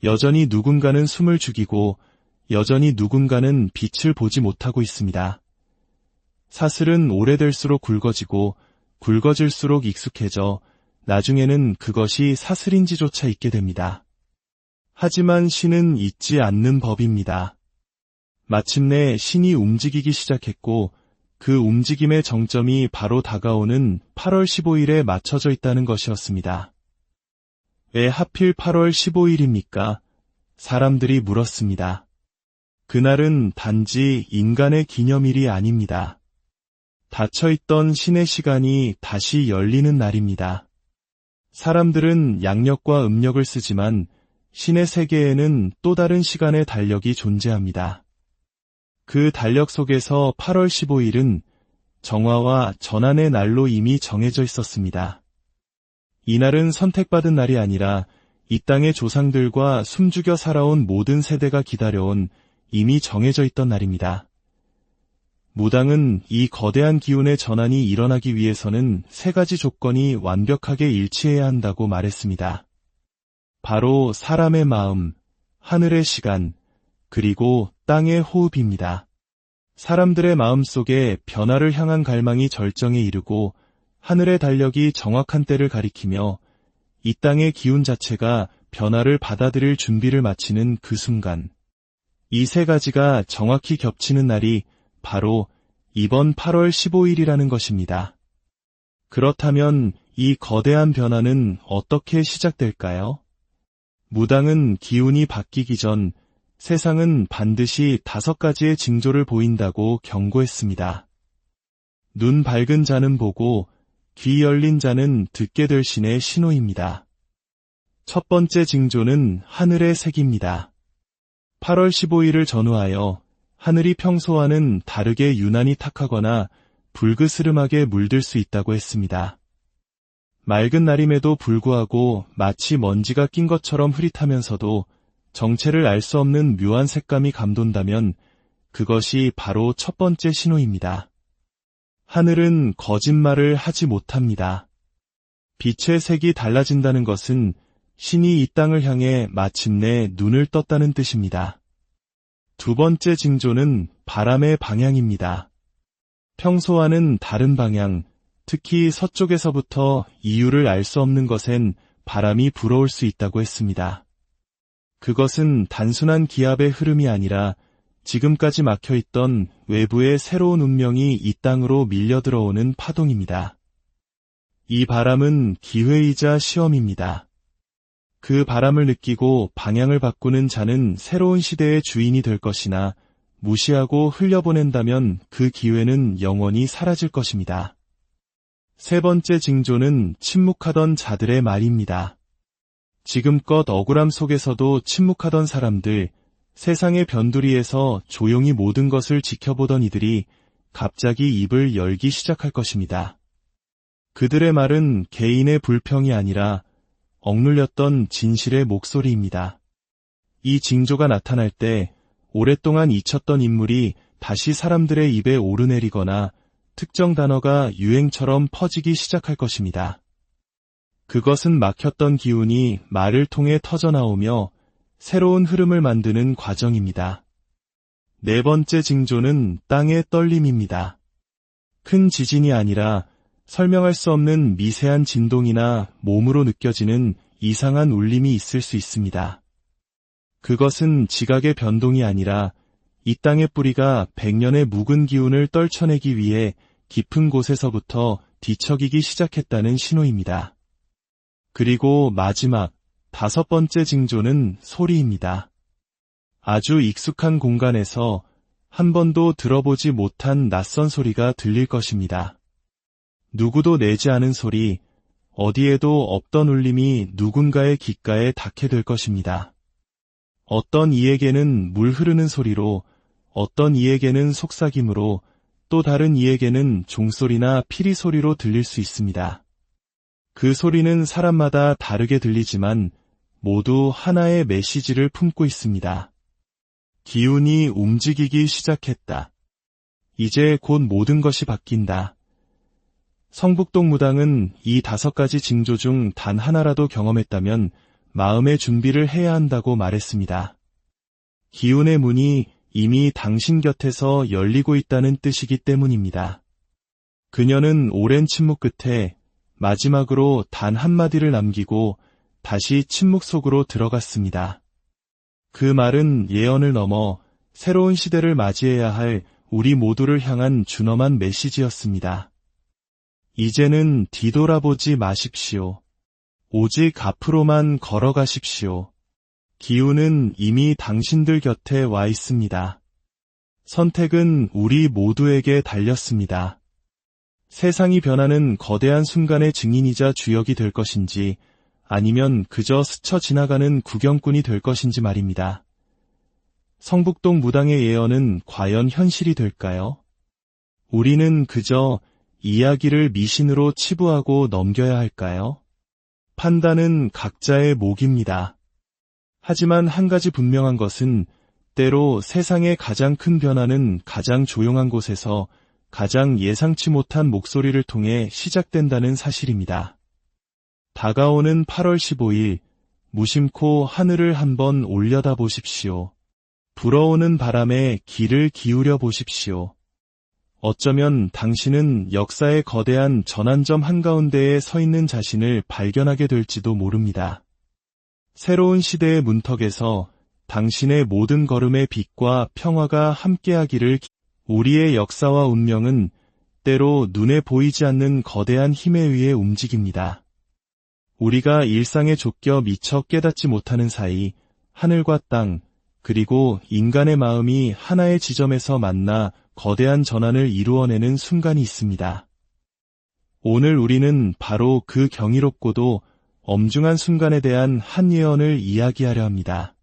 여전히 누군가는 숨을 죽이고 여전히 누군가는 빛을 보지 못하고 있습니다. 사슬은 오래될수록 굵어지고 굵어질수록 익숙해져 나중에는 그것이 사슬인지조차 잊게 됩니다. 하지만 신은 잊지 않는 법입니다. 마침내 신이 움직이기 시작했고 그 움직임의 정점이 바로 다가오는 8월 15일에 맞춰져 있다는 것이었습니다. 왜 하필 8월 15일입니까? 사람들이 물었습니다. 그날은 단지 인간의 기념일이 아닙니다. 닫혀있던 신의 시간이 다시 열리는 날입니다. 사람들은 양력과 음력을 쓰지만 신의 세계에는 또 다른 시간의 달력이 존재합니다. 그 달력 속에서 8월 15일은 정화와 전환의 날로 이미 정해져 있었습니다. 이날은 선택받은 날이 아니라 이 땅의 조상들과 숨죽여 살아온 모든 세대가 기다려온 이미 정해져 있던 날입니다. 무당은 이 거대한 기운의 전환이 일어나기 위해서는 세 가지 조건이 완벽하게 일치해야 한다고 말했습니다. 바로 사람의 마음, 하늘의 시간, 그리고 땅의 호흡입니다. 사람들의 마음속에 변화를 향한 갈망이 절정에 이르고 하늘의 달력이 정확한 때를 가리키며 이 땅의 기운 자체가 변화를 받아들일 준비를 마치는 그 순간, 이 세 가지가 정확히 겹치는 날이 바로 이번 8월 15일이라는 것입니다. 그렇다면 이 거대한 변화는 어떻게 시작될까요? 무당은 기운이 바뀌기 전 세상은 반드시 5가지의 징조를 보인다고 경고했습니다. 눈 밝은 자는 보고 귀 열린 자는 듣게 될 신의 신호입니다. 첫 번째 징조는 하늘의 색입니다. 8월 15일을 전후하여 하늘이 평소와는 다르게 유난히 탁하거나 불그스름하게 물들 수 있다고 했습니다. 맑은 날임에도 불구하고 마치 먼지가 낀 것처럼 흐릿하면서도 정체를 알 수 없는 묘한 색감이 감돈다면 그것이 바로 첫 번째 신호입니다. 하늘은 거짓말을 하지 못합니다. 빛의 색이 달라진다는 것은 신이 이 땅을 향해 마침내 눈을 떴다는 뜻입니다. 두 번째 징조는 바람의 방향입니다. 평소와는 다른 방향, 특히 서쪽에서부터 이유를 알 수 없는 것엔 바람이 불어올 수 있다고 했습니다. 그것은 단순한 기압의 흐름이 아니라 지금까지 막혀있던 외부의 새로운 운명이 이 땅으로 밀려 들어오는 파동입니다. 이 바람은 기회이자 시험입니다. 그 바람을 느끼고 방향을 바꾸는 자는 새로운 시대의 주인이 될 것이나 무시하고 흘려보낸다면 그 기회는 영원히 사라질 것입니다. 세 번째 징조는 침묵하던 자들의 말입니다. 지금껏 억울함 속에서도 침묵하던 사람들, 세상의 변두리에서 조용히 모든 것을 지켜보던 이들이 갑자기 입을 열기 시작할 것입니다. 그들의 말은 개인의 불평이 아니라 억눌렸던 진실의 목소리입니다. 이 징조가 나타날 때 오랫동안 잊혔던 인물이 다시 사람들의 입에 오르내리거나 특정 단어가 유행처럼 퍼지기 시작할 것입니다. 그것은 막혔던 기운이 말을 통해 터져나오며 새로운 흐름을 만드는 과정입니다. 네 번째 징조는 땅의 떨림입니다. 큰 지진이 아니라 설명할 수 없는 미세한 진동이나 몸으로 느껴지는 이상한 울림이 있을 수 있습니다. 그것은 지각의 변동이 아니라 이 땅의 뿌리가 100년의 묵은 기운을 떨쳐내기 위해 깊은 곳에서부터 뒤척이기 시작했다는 신호입니다. 그리고 마지막, 다섯 번째 징조는 소리입니다. 아주 익숙한 공간에서 한 번도 들어보지 못한 낯선 소리가 들릴 것입니다. 누구도 내지 않은 소리, 어디에도 없던 울림이 누군가의 귓가에 닿게 될 것입니다. 어떤 이에게는 물 흐르는 소리로, 어떤 이에게는 속삭임으로, 또 다른 이에게는 종소리나 피리 소리로 들릴 수 있습니다. 그 소리는 사람마다 다르게 들리지만 모두 하나의 메시지를 품고 있습니다. 기운이 움직이기 시작했다. 이제 곧 모든 것이 바뀐다. 성북동 무당은 이 5가지 징조 중 단 하나라도 경험했다면 마음의 준비를 해야 한다고 말했습니다. 기운의 문이 이미 당신 곁에서 열리고 있다는 뜻이기 때문입니다. 그녀는 오랜 침묵 끝에 마지막으로 단 한마디를 남기고 다시 침묵 속으로 들어갔습니다. 그 말은 예언을 넘어 새로운 시대를 맞이해야 할 우리 모두를 향한 준엄한 메시지였습니다. 이제는 뒤돌아보지 마십시오. 오직 앞으로만 걸어가십시오. 기운은 이미 당신들 곁에 와 있습니다. 선택은 우리 모두에게 달렸습니다. 세상이 변하는 거대한 순간의 증인이자 주역이 될 것인지 아니면 그저 스쳐 지나가는 구경꾼이 될 것인지 말입니다. 성북동 무당의 예언은 과연 현실이 될까요? 우리는 그저 이야기를 미신으로 치부하고 넘겨야 할까요? 판단은 각자의 몫입니다. 하지만 한 가지 분명한 것은 때로 세상의 가장 큰 변화는 가장 조용한 곳에서 가장 예상치 못한 목소리를 통해 시작된다는 사실입니다. 다가오는 8월 15일, 무심코 하늘을 한번 올려다 보십시오. 불어오는 바람에 귀를 기울여 보십시오. 어쩌면 당신은 역사의 거대한 전환점 한가운데에 서 있는 자신을 발견하게 될지도 모릅니다. 새로운 시대의 문턱에서 당신의 모든 걸음의 빛과 평화가 함께하기를. 우리의 역사와 운명은 때로 눈에 보이지 않는 거대한 힘에 의해 움직입니다. 우리가 일상에 쫓겨 미처 깨닫지 못하는 사이 하늘과 땅, 그리고 인간의 마음이 하나의 지점에서 만나 거대한 전환을 이루어내는 순간이 있습니다. 오늘 우리는 바로 그 경이롭고도 엄중한 순간에 대한 한 예언을 이야기하려 합니다.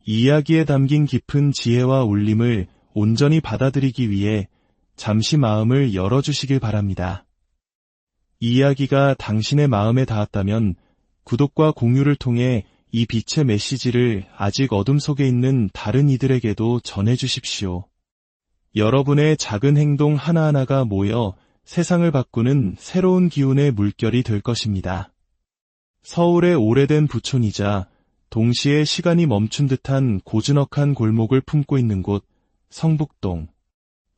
이 이야기에 담긴 깊은 지혜와 울림을 온전히 받아들이기 위해 잠시 마음을 열어주시길 바랍니다. 이 이야기가 당신의 마음에 닿았다면 구독과 공유를 통해 이 빛의 메시지를 아직 어둠 속에 있는 다른 이들에게도 전해주십시오. 여러분의 작은 행동 하나하나가 모여 세상을 바꾸는 새로운 기운의 물결이 될 것입니다. 서울의 오래된 부촌이자 동시에 시간이 멈춘 듯한 고즈넉한 골목을 품고 있는 곳, 성북동.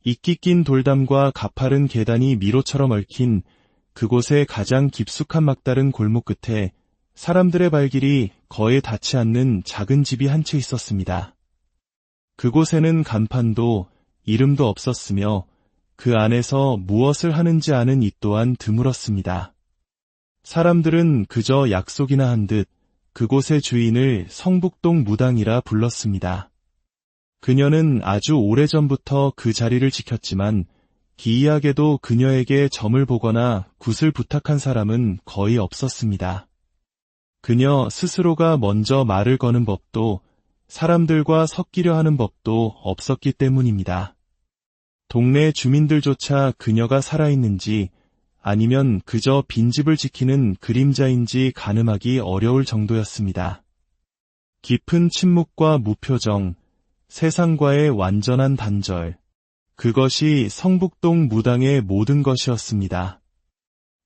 이끼 낀 돌담과 가파른 계단이 미로처럼 얽힌 그곳의 가장 깊숙한 막다른 골목 끝에 사람들의 발길이 거의 닿지 않는 작은 집이 한 채 있었습니다. 그곳에는 간판도 이름도 없었으며 그 안에서 무엇을 하는지 아는 이 또한 드물었습니다. 사람들은 그저 약속이나 한 듯 그곳의 주인을 성북동 무당이라 불렀습니다. 그녀는 아주 오래전부터 그 자리를 지켰지만 기이하게도 그녀에게 점을 보거나 굿을 부탁한 사람은 거의 없었습니다. 그녀 스스로가 먼저 말을 거는 법도 사람들과 섞이려 하는 법도 없었기 때문입니다. 동네 주민들조차 그녀가 살아있는지 아니면 그저 빈집을 지키는 그림자인지 가늠하기 어려울 정도였습니다. 깊은 침묵과 무표정, 세상과의 완전한 단절, 그것이 성북동 무당의 모든 것이었습니다.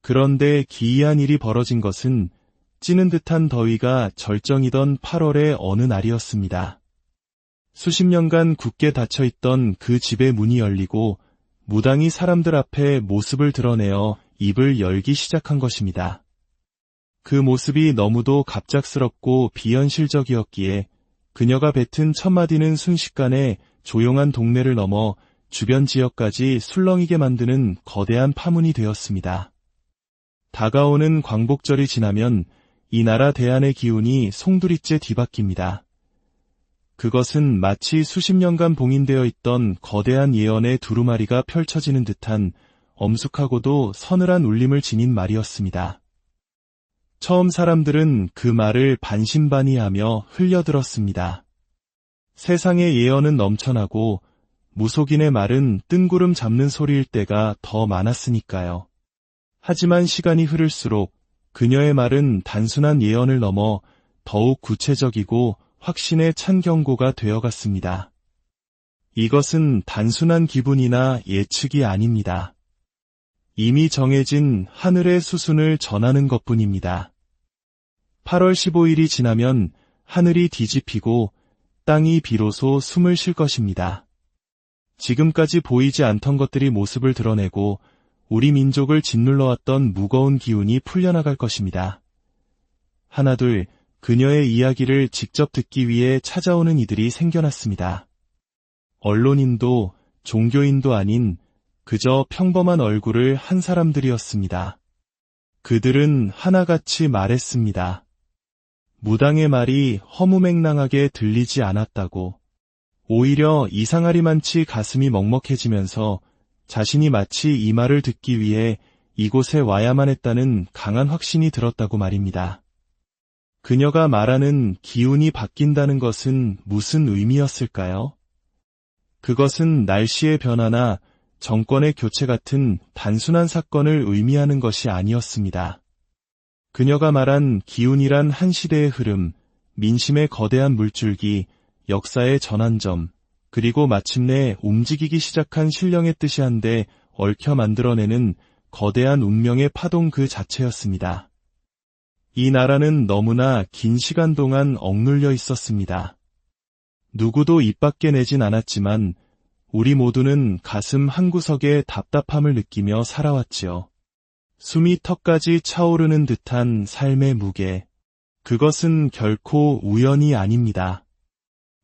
그런데 기이한 일이 벌어진 것은 찌는 듯한 더위가 절정이던 8월의 어느 날이었습니다. 수십 년간 굳게 닫혀있던 그 집의 문이 열리고 무당이 사람들 앞에 모습을 드러내어 입을 열기 시작한 것입니다. 그 모습이 너무도 갑작스럽고 비현실적이었기에 그녀가 뱉은 첫 마디는 순식간에 조용한 동네를 넘어 주변 지역까지 술렁이게 만드는 거대한 파문이 되었습니다. 다가오는 광복절이 지나면 이 나라 대안의 기운이 송두리째 뒤바뀝니다. 그것은 마치 수십 년간 봉인되어 있던 거대한 예언의 두루마리가 펼쳐지는 듯한 엄숙하고도 서늘한 울림을 지닌 말이었습니다. 처음 사람들은 그 말을 반신반의하며 흘려들었습니다. 세상의 예언은 넘쳐나고 무속인의 말은 뜬구름 잡는 소리일 때가 더 많았으니까요. 하지만 시간이 흐를수록 그녀의 말은 단순한 예언을 넘어 더욱 구체적이고 확신에 찬 경고가 되어갔습니다. 이것은 단순한 기분이나 예측이 아닙니다. 이미 정해진 하늘의 수순을 전하는 것뿐입니다. 8월 15일이 지나면 하늘이 뒤집히고 땅이 비로소 숨을 쉴 것입니다. 지금까지 보이지 않던 것들이 모습을 드러내고 우리 민족을 짓눌러왔던 무거운 기운이 풀려나갈 것입니다. 하나둘 그녀의 이야기를 직접 듣기 위해 찾아오는 이들이 생겨났습니다. 언론인도 종교인도 아닌 그저 평범한 얼굴을 한 사람들이었습니다. 그들은 하나같이 말했습니다. 무당의 말이 허무맹랑하게 들리지 않았다고. 오히려 이상하리만치 가슴이 먹먹해지면서 자신이 마치 이 말을 듣기 위해 이곳에 와야만 했다는 강한 확신이 들었다고 말입니다. 그녀가 말하는 기운이 바뀐다는 것은 무슨 의미였을까요? 그것은 날씨의 변화나 정권의 교체 같은 단순한 사건을 의미하는 것이 아니었습니다. 그녀가 말한 기운이란 한 시대의 흐름, 민심의 거대한 물줄기, 역사의 전환점, 그리고 마침내 움직이기 시작한 신령의 뜻이 한데 얽혀 만들어내는 거대한 운명의 파동 그 자체였습니다. 이 나라는 너무나 긴 시간 동안 억눌려 있었습니다. 누구도 입 밖에 내진 않았지만 우리 모두는 가슴 한구석에 답답함을 느끼며 살아왔지요. 숨이 턱까지 차오르는 듯한 삶의 무게. 그것은 결코 우연이 아닙니다.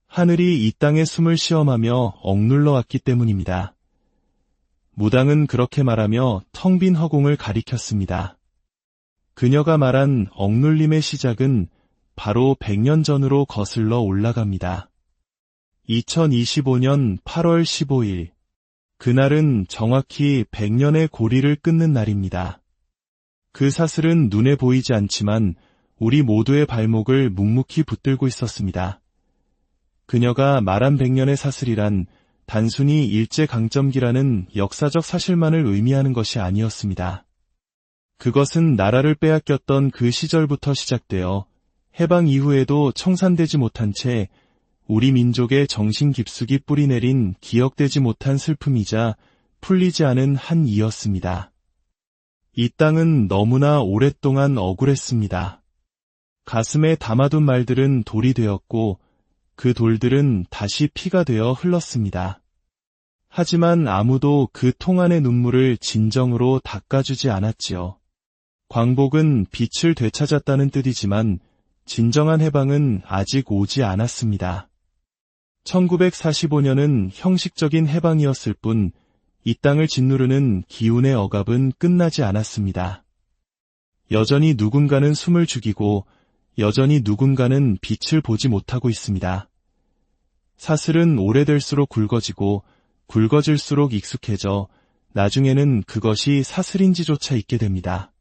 하늘이 이 땅에 숨을 시험하며 억눌러 왔기 때문입니다. 무당은 그렇게 말하며 텅 빈 허공을 가리켰습니다. 그녀가 말한 억눌림의 시작은 바로 100년 전으로 거슬러 올라갑니다. 2025년 8월 15일. 그날은 정확히 100년의 고리를 끊는 날입니다. 그 사슬은 눈에 보이지 않지만 우리 모두의 발목을 묵묵히 붙들고 있었습니다. 그녀가 말한 100년의 사슬이란 단순히 일제강점기라는 역사적 사실만을 의미하는 것이 아니었습니다. 그것은 나라를 빼앗겼던 그 시절부터 시작되어 해방 이후에도 청산되지 못한 채 우리 민족의 정신 깊숙이 뿌리내린 기억되지 못한 슬픔이자 풀리지 않은 한 이였습니다. 이 땅은 너무나 오랫동안 억울했습니다. 가슴에 담아둔 말들은 돌이 되었고 그 돌들은 다시 피가 되어 흘렀습니다. 하지만 아무도 그 통 안의 눈물을 진정으로 닦아주지 않았지요. 광복은 빛을 되찾았다는 뜻이지만 진정한 해방은 아직 오지 않았습니다. 1945년은 형식적인 해방이었을 뿐 이 땅을 짓누르는 기운의 억압은 끝나지 않았습니다. 여전히 누군가는 숨을 죽이고 여전히 누군가는 빛을 보지 못하고 있습니다. 사슬은 오래될수록 굵어지고 굵어질수록 익숙해져 나중에는 그것이 사슬인지조차 잊게 됩니다.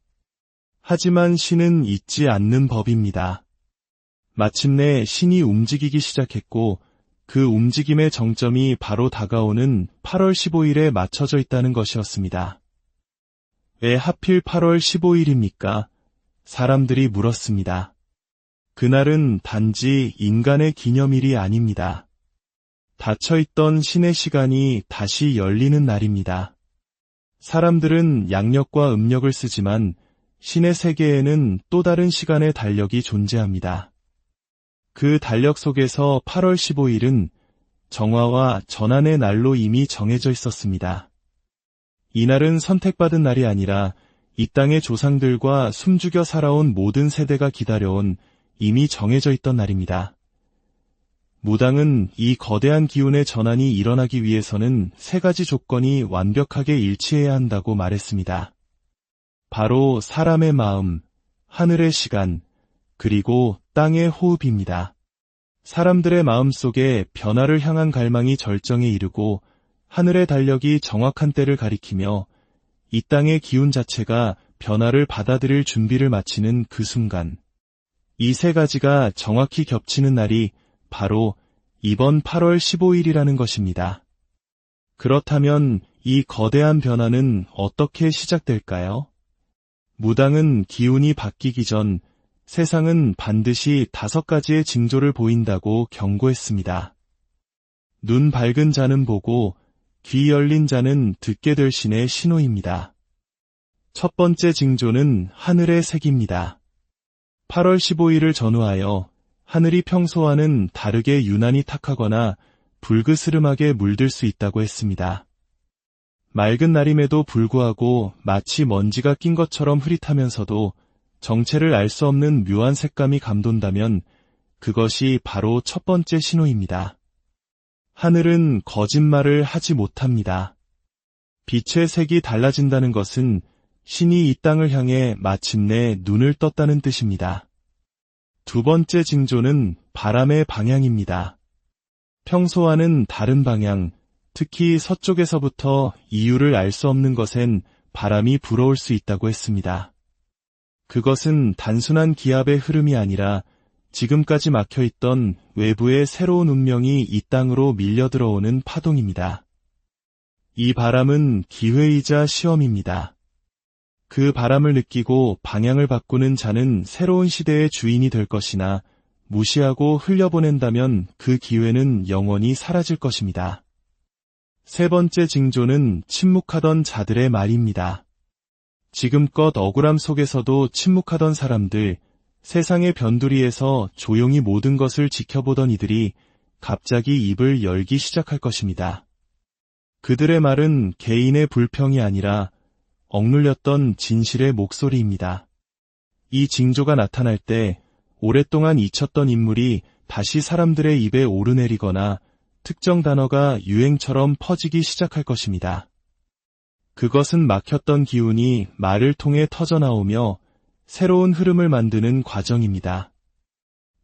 하지만 신은 잊지 않는 법입니다. 마침내 신이 움직이기 시작했고 그 움직임의 정점이 바로 다가오는 8월 15일에 맞춰져 있다는 것이었습니다. 왜 하필 8월 15일입니까? 사람들이 물었습니다. 그날은 단지 인간의 기념일이 아닙니다. 닫혀있던 신의 시간이 다시 열리는 날입니다. 사람들은 양력과 음력을 쓰지만 신의 세계에는 또 다른 시간의 달력이 존재합니다. 그 달력 속에서 8월 15일은 정화와 전환의 날로 이미 정해져 있었습니다. 이날은 선택받은 날이 아니라 이 땅의 조상들과 숨죽여 살아온 모든 세대가 기다려온 이미 정해져 있던 날입니다. 무당은 이 거대한 기운의 전환이 일어나기 위해서는 세 가지 조건이 완벽하게 일치해야 한다고 말했습니다. 바로 사람의 마음, 하늘의 시간, 그리고 땅의 호흡입니다. 사람들의 마음속에 변화를 향한 갈망이 절정에 이르고 하늘의 달력이 정확한 때를 가리키며 이 땅의 기운 자체가 변화를 받아들일 준비를 마치는 그 순간, 이 세 가지가 정확히 겹치는 날이 바로 이번 8월 15일이라는 것입니다. 그렇다면 이 거대한 변화는 어떻게 시작될까요? 무당은 기운이 바뀌기 전 세상은 반드시 5가지의 징조를 보인다고 경고했습니다. 눈 밝은 자는 보고 귀 열린 자는 듣게 될 신의 신호입니다. 첫 번째 징조는 하늘의 색입니다. 8월 15일을 전후하여 하늘이 평소와는 다르게 유난히 탁하거나 불그스름하게 물들 수 있다고 했습니다. 맑은 날임에도 불구하고 마치 먼지가 낀 것처럼 흐릿하면서도 정체를 알 수 없는 묘한 색감이 감돈다면 그것이 바로 첫 번째 신호입니다. 하늘은 거짓말을 하지 못합니다. 빛의 색이 달라진다는 것은 신이 이 땅을 향해 마침내 눈을 떴다는 뜻입니다. 두 번째 징조는 바람의 방향입니다. 평소와는 다른 방향, 특히 서쪽에서부터 이유를 알 수 없는 것엔 바람이 불어올 수 있다고 했습니다. 그것은 단순한 기압의 흐름이 아니라 지금까지 막혀있던 외부의 새로운 운명이 이 땅으로 밀려 들어오는 파동입니다. 이 바람은 기회이자 시험입니다. 그 바람을 느끼고 방향을 바꾸는 자는 새로운 시대의 주인이 될 것이나 무시하고 흘려보낸다면 그 기회는 영원히 사라질 것입니다. 세 번째 징조는 침묵하던 자들의 말입니다. 지금껏 억울함 속에서도 침묵하던 사람들, 세상의 변두리에서 조용히 모든 것을 지켜보던 이들이 갑자기 입을 열기 시작할 것입니다. 그들의 말은 개인의 불평이 아니라 억눌렸던 진실의 목소리입니다. 이 징조가 나타날 때 오랫동안 잊혔던 인물이 다시 사람들의 입에 오르내리거나 특정 단어가 유행처럼 퍼지기 시작할 것입니다. 그것은 막혔던 기운이 말을 통해 터져나오며 새로운 흐름을 만드는 과정입니다.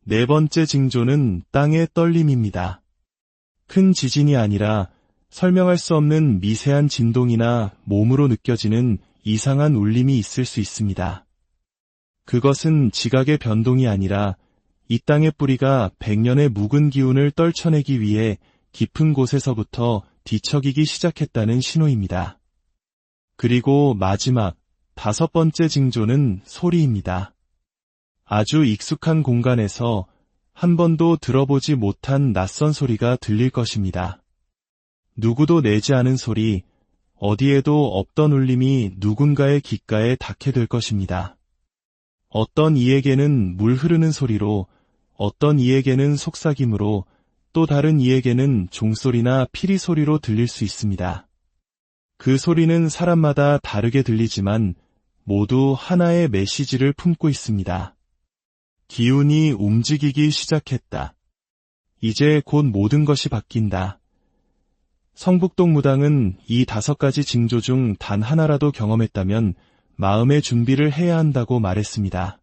네 번째 징조는 땅의 떨림입니다. 큰 지진이 아니라 설명할 수 없는 미세한 진동이나 몸으로 느껴지는 이상한 울림이 있을 수 있습니다. 그것은 지각의 변동이 아니라 이 땅의 뿌리가 100년의 묵은 기운을 떨쳐내기 위해 깊은 곳에서부터 뒤척이기 시작했다는 신호입니다. 그리고 마지막 5번째 징조는 소리입니다. 아주 익숙한 공간에서 한 번도 들어보지 못한 낯선 소리가 들릴 것입니다. 누구도 내지 않은 소리, 어디에도 없던 울림이 누군가의 귓가에 닿게 될 것입니다. 어떤 이에게는 물 흐르는 소리로, 어떤 이에게는 속삭임으로, 또 다른 이에게는 종소리나 피리 소리로 들릴 수 있습니다. 그 소리는 사람마다 다르게 들리지만 모두 하나의 메시지를 품고 있습니다. 기운이 움직이기 시작했다. 이제 곧 모든 것이 바뀐다. 성북동 무당은 이 5가지 징조 중 단 하나라도 경험했다면 마음의 준비를 해야 한다고 말했습니다.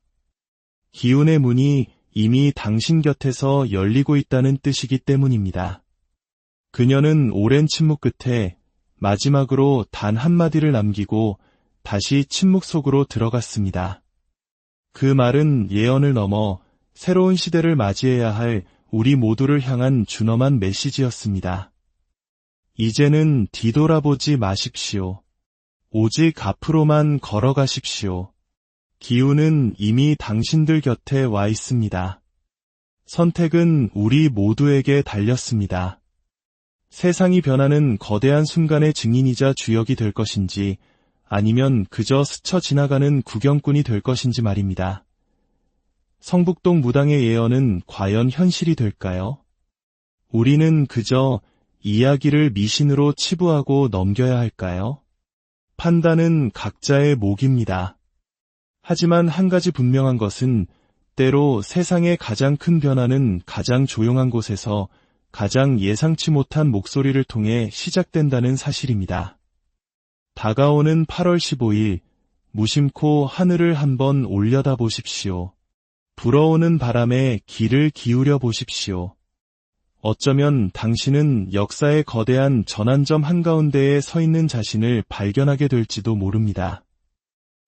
기운의 문이 이미 당신 곁에서 열리고 있다는 뜻이기 때문입니다. 그녀는 오랜 침묵 끝에 마지막으로 단 한마디를 남기고 다시 침묵 속으로 들어갔습니다. 그 말은 예언을 넘어 새로운 시대를 맞이해야 할 우리 모두를 향한 준엄한 메시지였습니다. 이제는 뒤돌아보지 마십시오. 오직 앞으로만 걸어가십시오. 기운은 이미 당신들 곁에 와 있습니다. 선택은 우리 모두에게 달렸습니다. 세상이 변하는 거대한 순간의 증인이자 주역이 될 것인지 아니면 그저 스쳐 지나가는 구경꾼이 될 것인지 말입니다. 성북동 무당의 예언은 과연 현실이 될까요? 우리는 그저 이야기를 미신으로 치부하고 넘겨야 할까요? 판단은 각자의 몫입니다. 하지만 한 가지 분명한 것은 때로 세상의 가장 큰 변화는 가장 조용한 곳에서 가장 예상치 못한 목소리를 통해 시작된다는 사실입니다. 다가오는 8월 15일, 무심코 하늘을 한번 올려다 보십시오. 불어오는 바람에 귀를 기울여 보십시오. 어쩌면 당신은 역사의 거대한 전환점 한가운데에 서 있는 자신을 발견하게 될지도 모릅니다.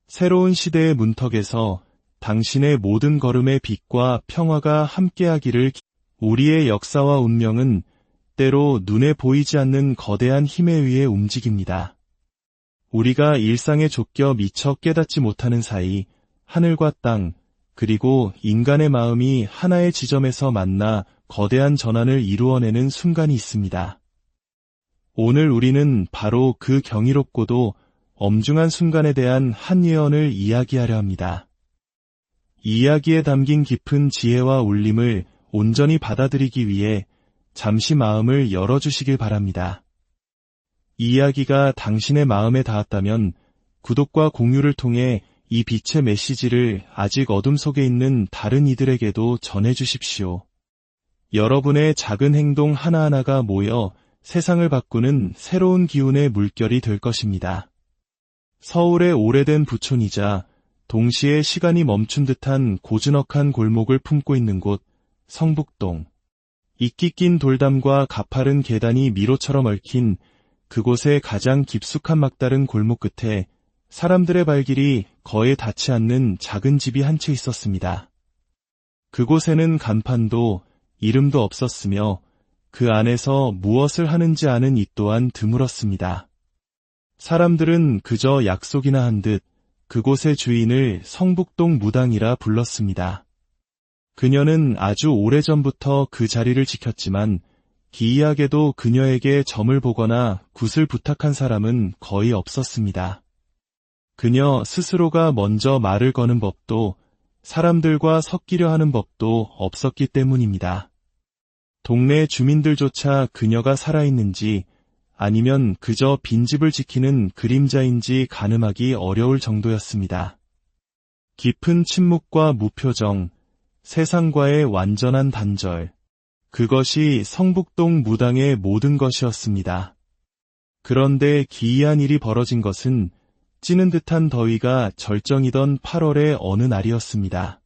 새로운 시대의 문턱에서 당신의 모든 걸음의 빛과 평화가 함께하기를. 우리의 역사와 운명은 때로 눈에 보이지 않는 거대한 힘에 의해 움직입니다. 우리가 일상에 쫓겨 미처 깨닫지 못하는 사이 하늘과 땅, 그리고 인간의 마음이 하나의 지점에서 만나 거대한 전환을 이루어내는 순간이 있습니다. 오늘 우리는 바로 그 경이롭고도 엄중한 순간에 대한 한 예언을 이야기하려 합니다. 이 이야기에 담긴 깊은 지혜와 울림을 온전히 받아들이기 위해 잠시 마음을 열어주시길 바랍니다. 이 이야기가 당신의 마음에 닿았다면 구독과 공유를 통해 이 빛의 메시지를 아직 어둠 속에 있는 다른 이들에게도 전해주십시오. 여러분의 작은 행동 하나하나가 모여 세상을 바꾸는 새로운 기운의 물결이 될 것입니다. 서울의 오래된 부촌이자 동시에 시간이 멈춘 듯한 고즈넉한 골목을 품고 있는 곳, 성북동. 이끼 낀 돌담과 가파른 계단이 미로처럼 얽힌 그곳의 가장 깊숙한 막다른 골목 끝에 사람들의 발길이 거의 닿지 않는 작은 집이 한 채 있었습니다. 그곳에는 간판도 이름도 없었으며 그 안에서 무엇을 하는지 아는 이 또한 드물었습니다. 사람들은 그저 약속이나 한 듯 그곳의 주인을 성북동 무당이라 불렀습니다. 그녀는 아주 오래전부터 그 자리를 지켰지만 기이하게도 그녀에게 점을 보거나 굿을 부탁한 사람은 거의 없었습니다. 그녀 스스로가 먼저 말을 거는 법도 사람들과 섞이려 하는 법도 없었기 때문입니다. 동네 주민들조차 그녀가 살아있는지 아니면 그저 빈집을 지키는 그림자인지 가늠하기 어려울 정도였습니다. 깊은 침묵과 무표정, 세상과의 완전한 단절. 그것이 성북동 무당의 모든 것이었습니다. 그런데 기이한 일이 벌어진 것은 찌는 듯한 더위가 절정이던 8월의 어느 날이었습니다.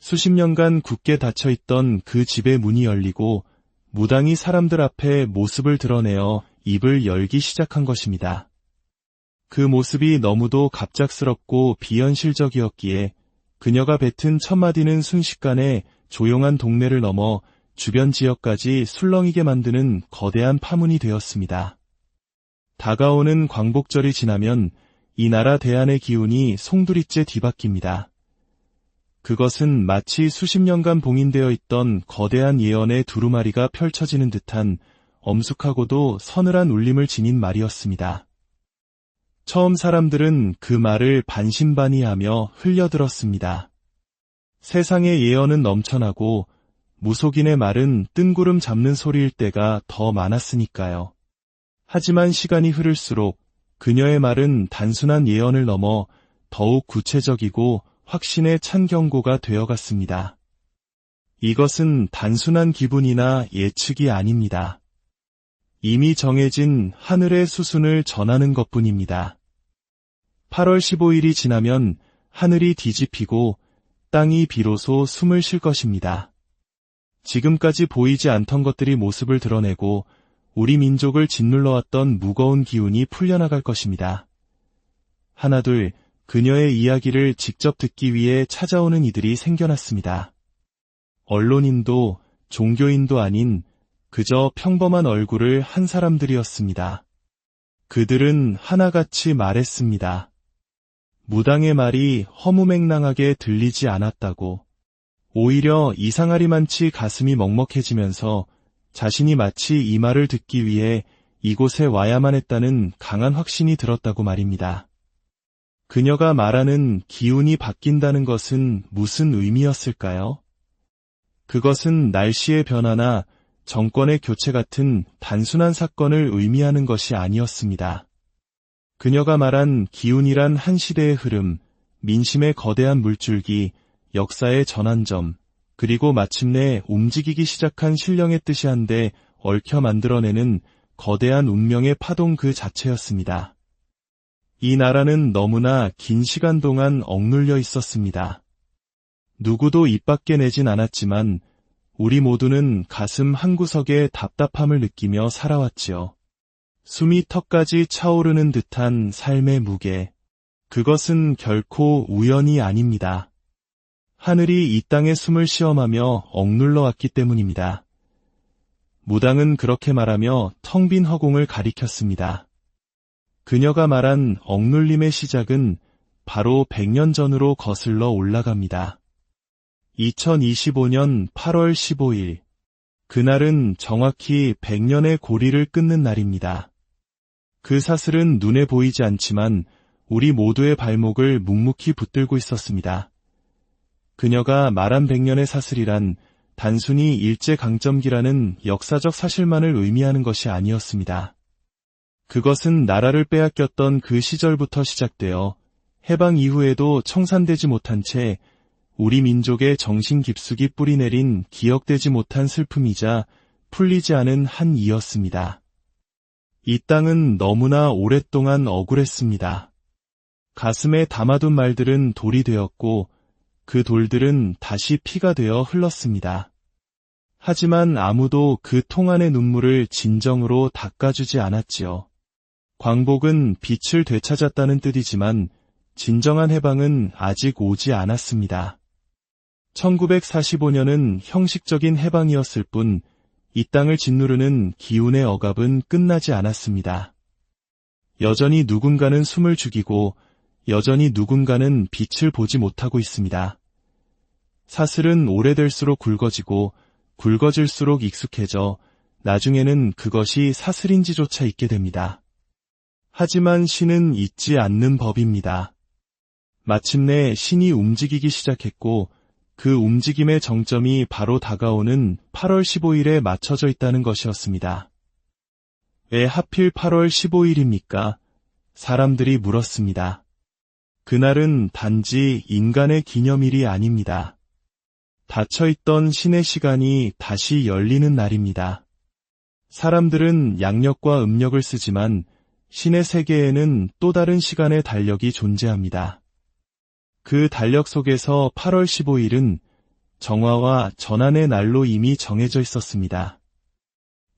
수십 년간 굳게 닫혀있던 그 집의 문이 열리고 무당이 사람들 앞에 모습을 드러내어 입을 열기 시작한 것입니다. 그 모습이 너무도 갑작스럽고 비현실적이었기에 그녀가 뱉은 첫 마디는 순식간에 조용한 동네를 넘어 주변 지역까지 술렁이게 만드는 거대한 파문이 되었습니다. 다가오는 광복절이 지나면 이 나라 대안의 기운이 송두리째 뒤바뀝니다. 그것은 마치 수십 년간 봉인되어 있던 거대한 예언의 두루마리가 펼쳐지는 듯한 엄숙하고도 서늘한 울림을 지닌 말이었습니다. 처음 사람들은 그 말을 반신반의하며 흘려들었습니다. 세상의 예언은 넘쳐나고 무속인의 말은 뜬구름 잡는 소리일 때가 더 많았으니까요. 하지만 시간이 흐를수록 그녀의 말은 단순한 예언을 넘어 더욱 구체적이고 확신에 찬 경고가 되어갔습니다. 이것은 단순한 기분이나 예측이 아닙니다. 이미 정해진 하늘의 수순을 전하는 것뿐입니다. 8월 15일이 지나면 하늘이 뒤집히고 땅이 비로소 숨을 쉴 것입니다. 지금까지 보이지 않던 것들이 모습을 드러내고 우리 민족을 짓눌러왔던 무거운 기운이 풀려나갈 것입니다. 하나둘 그녀의 이야기를 직접 듣기 위해 찾아오는 이들이 생겨났습니다. 언론인도 종교인도 아닌 그저 평범한 얼굴을 한 사람들이었습니다. 그들은 하나같이 말했습니다. 무당의 말이 허무맹랑하게 들리지 않았다고. 오히려 이상하리만치 가슴이 먹먹해지면서 자신이 마치 이 말을 듣기 위해 이곳에 와야만 했다는 강한 확신이 들었다고 말입니다. 그녀가 말하는 기운이 바뀐다는 것은 무슨 의미였을까요? 그것은 날씨의 변화나 정권의 교체 같은 단순한 사건을 의미하는 것이 아니었습니다. 그녀가 말한 기운이란 한 시대의 흐름, 민심의 거대한 물줄기, 역사의 전환점, 그리고 마침내 움직이기 시작한 신령의 뜻이 한데 얽혀 만들어내는 거대한 운명의 파동 그 자체였습니다. 이 나라는 너무나 긴 시간 동안 억눌려 있었습니다. 누구도 입 밖에 내진 않았지만 우리 모두는 가슴 한구석에 답답함을 느끼며 살아왔지요. 숨이 턱까지 차오르는 듯한 삶의 무게. 그것은 결코 우연이 아닙니다. 하늘이 이 땅에 숨을 시험하며 억눌러 왔기 때문입니다. 무당은 그렇게 말하며 텅 빈 허공을 가리켰습니다. 그녀가 말한 억눌림의 시작은 바로 100년 전으로 거슬러 올라갑니다. 2025년 8월 15일. 그날은 정확히 100년의 고리를 끊는 날입니다. 그 사슬은 눈에 보이지 않지만 우리 모두의 발목을 묵묵히 붙들고 있었습니다. 그녀가 말한 100년의 사슬이란 단순히 일제강점기라는 역사적 사실만을 의미하는 것이 아니었습니다. 그것은 나라를 빼앗겼던 그 시절부터 시작되어 해방 이후에도 청산되지 못한 채 우리 민족의 정신 깊숙이 뿌리내린 기억되지 못한 슬픔이자 풀리지 않은 한 이였습니다. 이 땅은 너무나 오랫동안 억울했습니다. 가슴에 담아둔 말들은 돌이 되었고 그 돌들은 다시 피가 되어 흘렀습니다. 하지만 아무도 그 통 안의 눈물을 진정으로 닦아주지 않았지요. 광복은 빛을 되찾았다는 뜻이지만 진정한 해방은 아직 오지 않았습니다. 1945년은 형식적인 해방이었을 뿐 이 땅을 짓누르는 기운의 억압은 끝나지 않았습니다. 여전히 누군가는 숨을 죽이고 여전히 누군가는 빛을 보지 못하고 있습니다. 사슬은 오래될수록 굵어지고 굵어질수록 익숙해져 나중에는 그것이 사슬인지조차 잊게 됩니다. 하지만 신은 잊지 않는 법입니다. 마침내 신이 움직이기 시작했고 그 움직임의 정점이 바로 다가오는 8월 15일에 맞춰져 있다는 것이었습니다. 왜 하필 8월 15일입니까? 사람들이 물었습니다. 그날은 단지 인간의 기념일이 아닙니다. 닫혀있던 신의 시간이 다시 열리는 날입니다. 사람들은 양력과 음력을 쓰지만 신의 세계에는 또 다른 시간의 달력이 존재합니다. 그 달력 속에서 8월 15일은 정화와 전환의 날로 이미 정해져 있었습니다.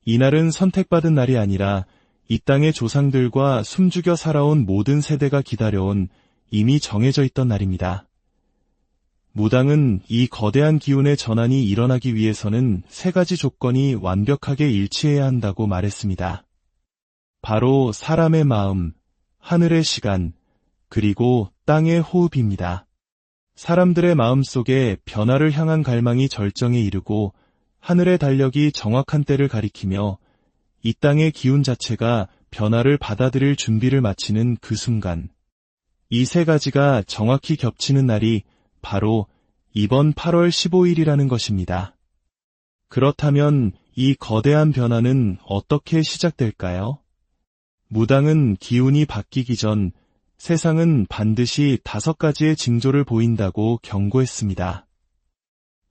이날은 선택받은 날이 아니라 이 땅의 조상들과 숨죽여 살아온 모든 세대가 기다려온 이미 정해져 있던 날입니다. 무당은 이 거대한 기운의 전환이 일어나기 위해서는 세 가지 조건이 완벽하게 일치해야 한다고 말했습니다. 바로 사람의 마음, 하늘의 시간, 그리고 땅의 호흡입니다. 사람들의 마음속에 변화를 향한 갈망이 절정에 이르고 하늘의 달력이 정확한 때를 가리키며 이 땅의 기운 자체가 변화를 받아들일 준비를 마치는 그 순간, 이 세 가지가 정확히 겹치는 날이 바로 이번 8월 15일이라는 것입니다. 그렇다면 이 거대한 변화는 어떻게 시작될까요? 무당은 기운이 바뀌기 전 세상은 반드시 5가지의 징조를 보인다고 경고했습니다.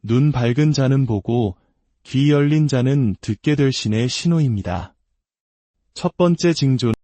눈 밝은 자는 보고 귀 열린 자는 듣게 될 신의 신호입니다. 첫 번째 징조는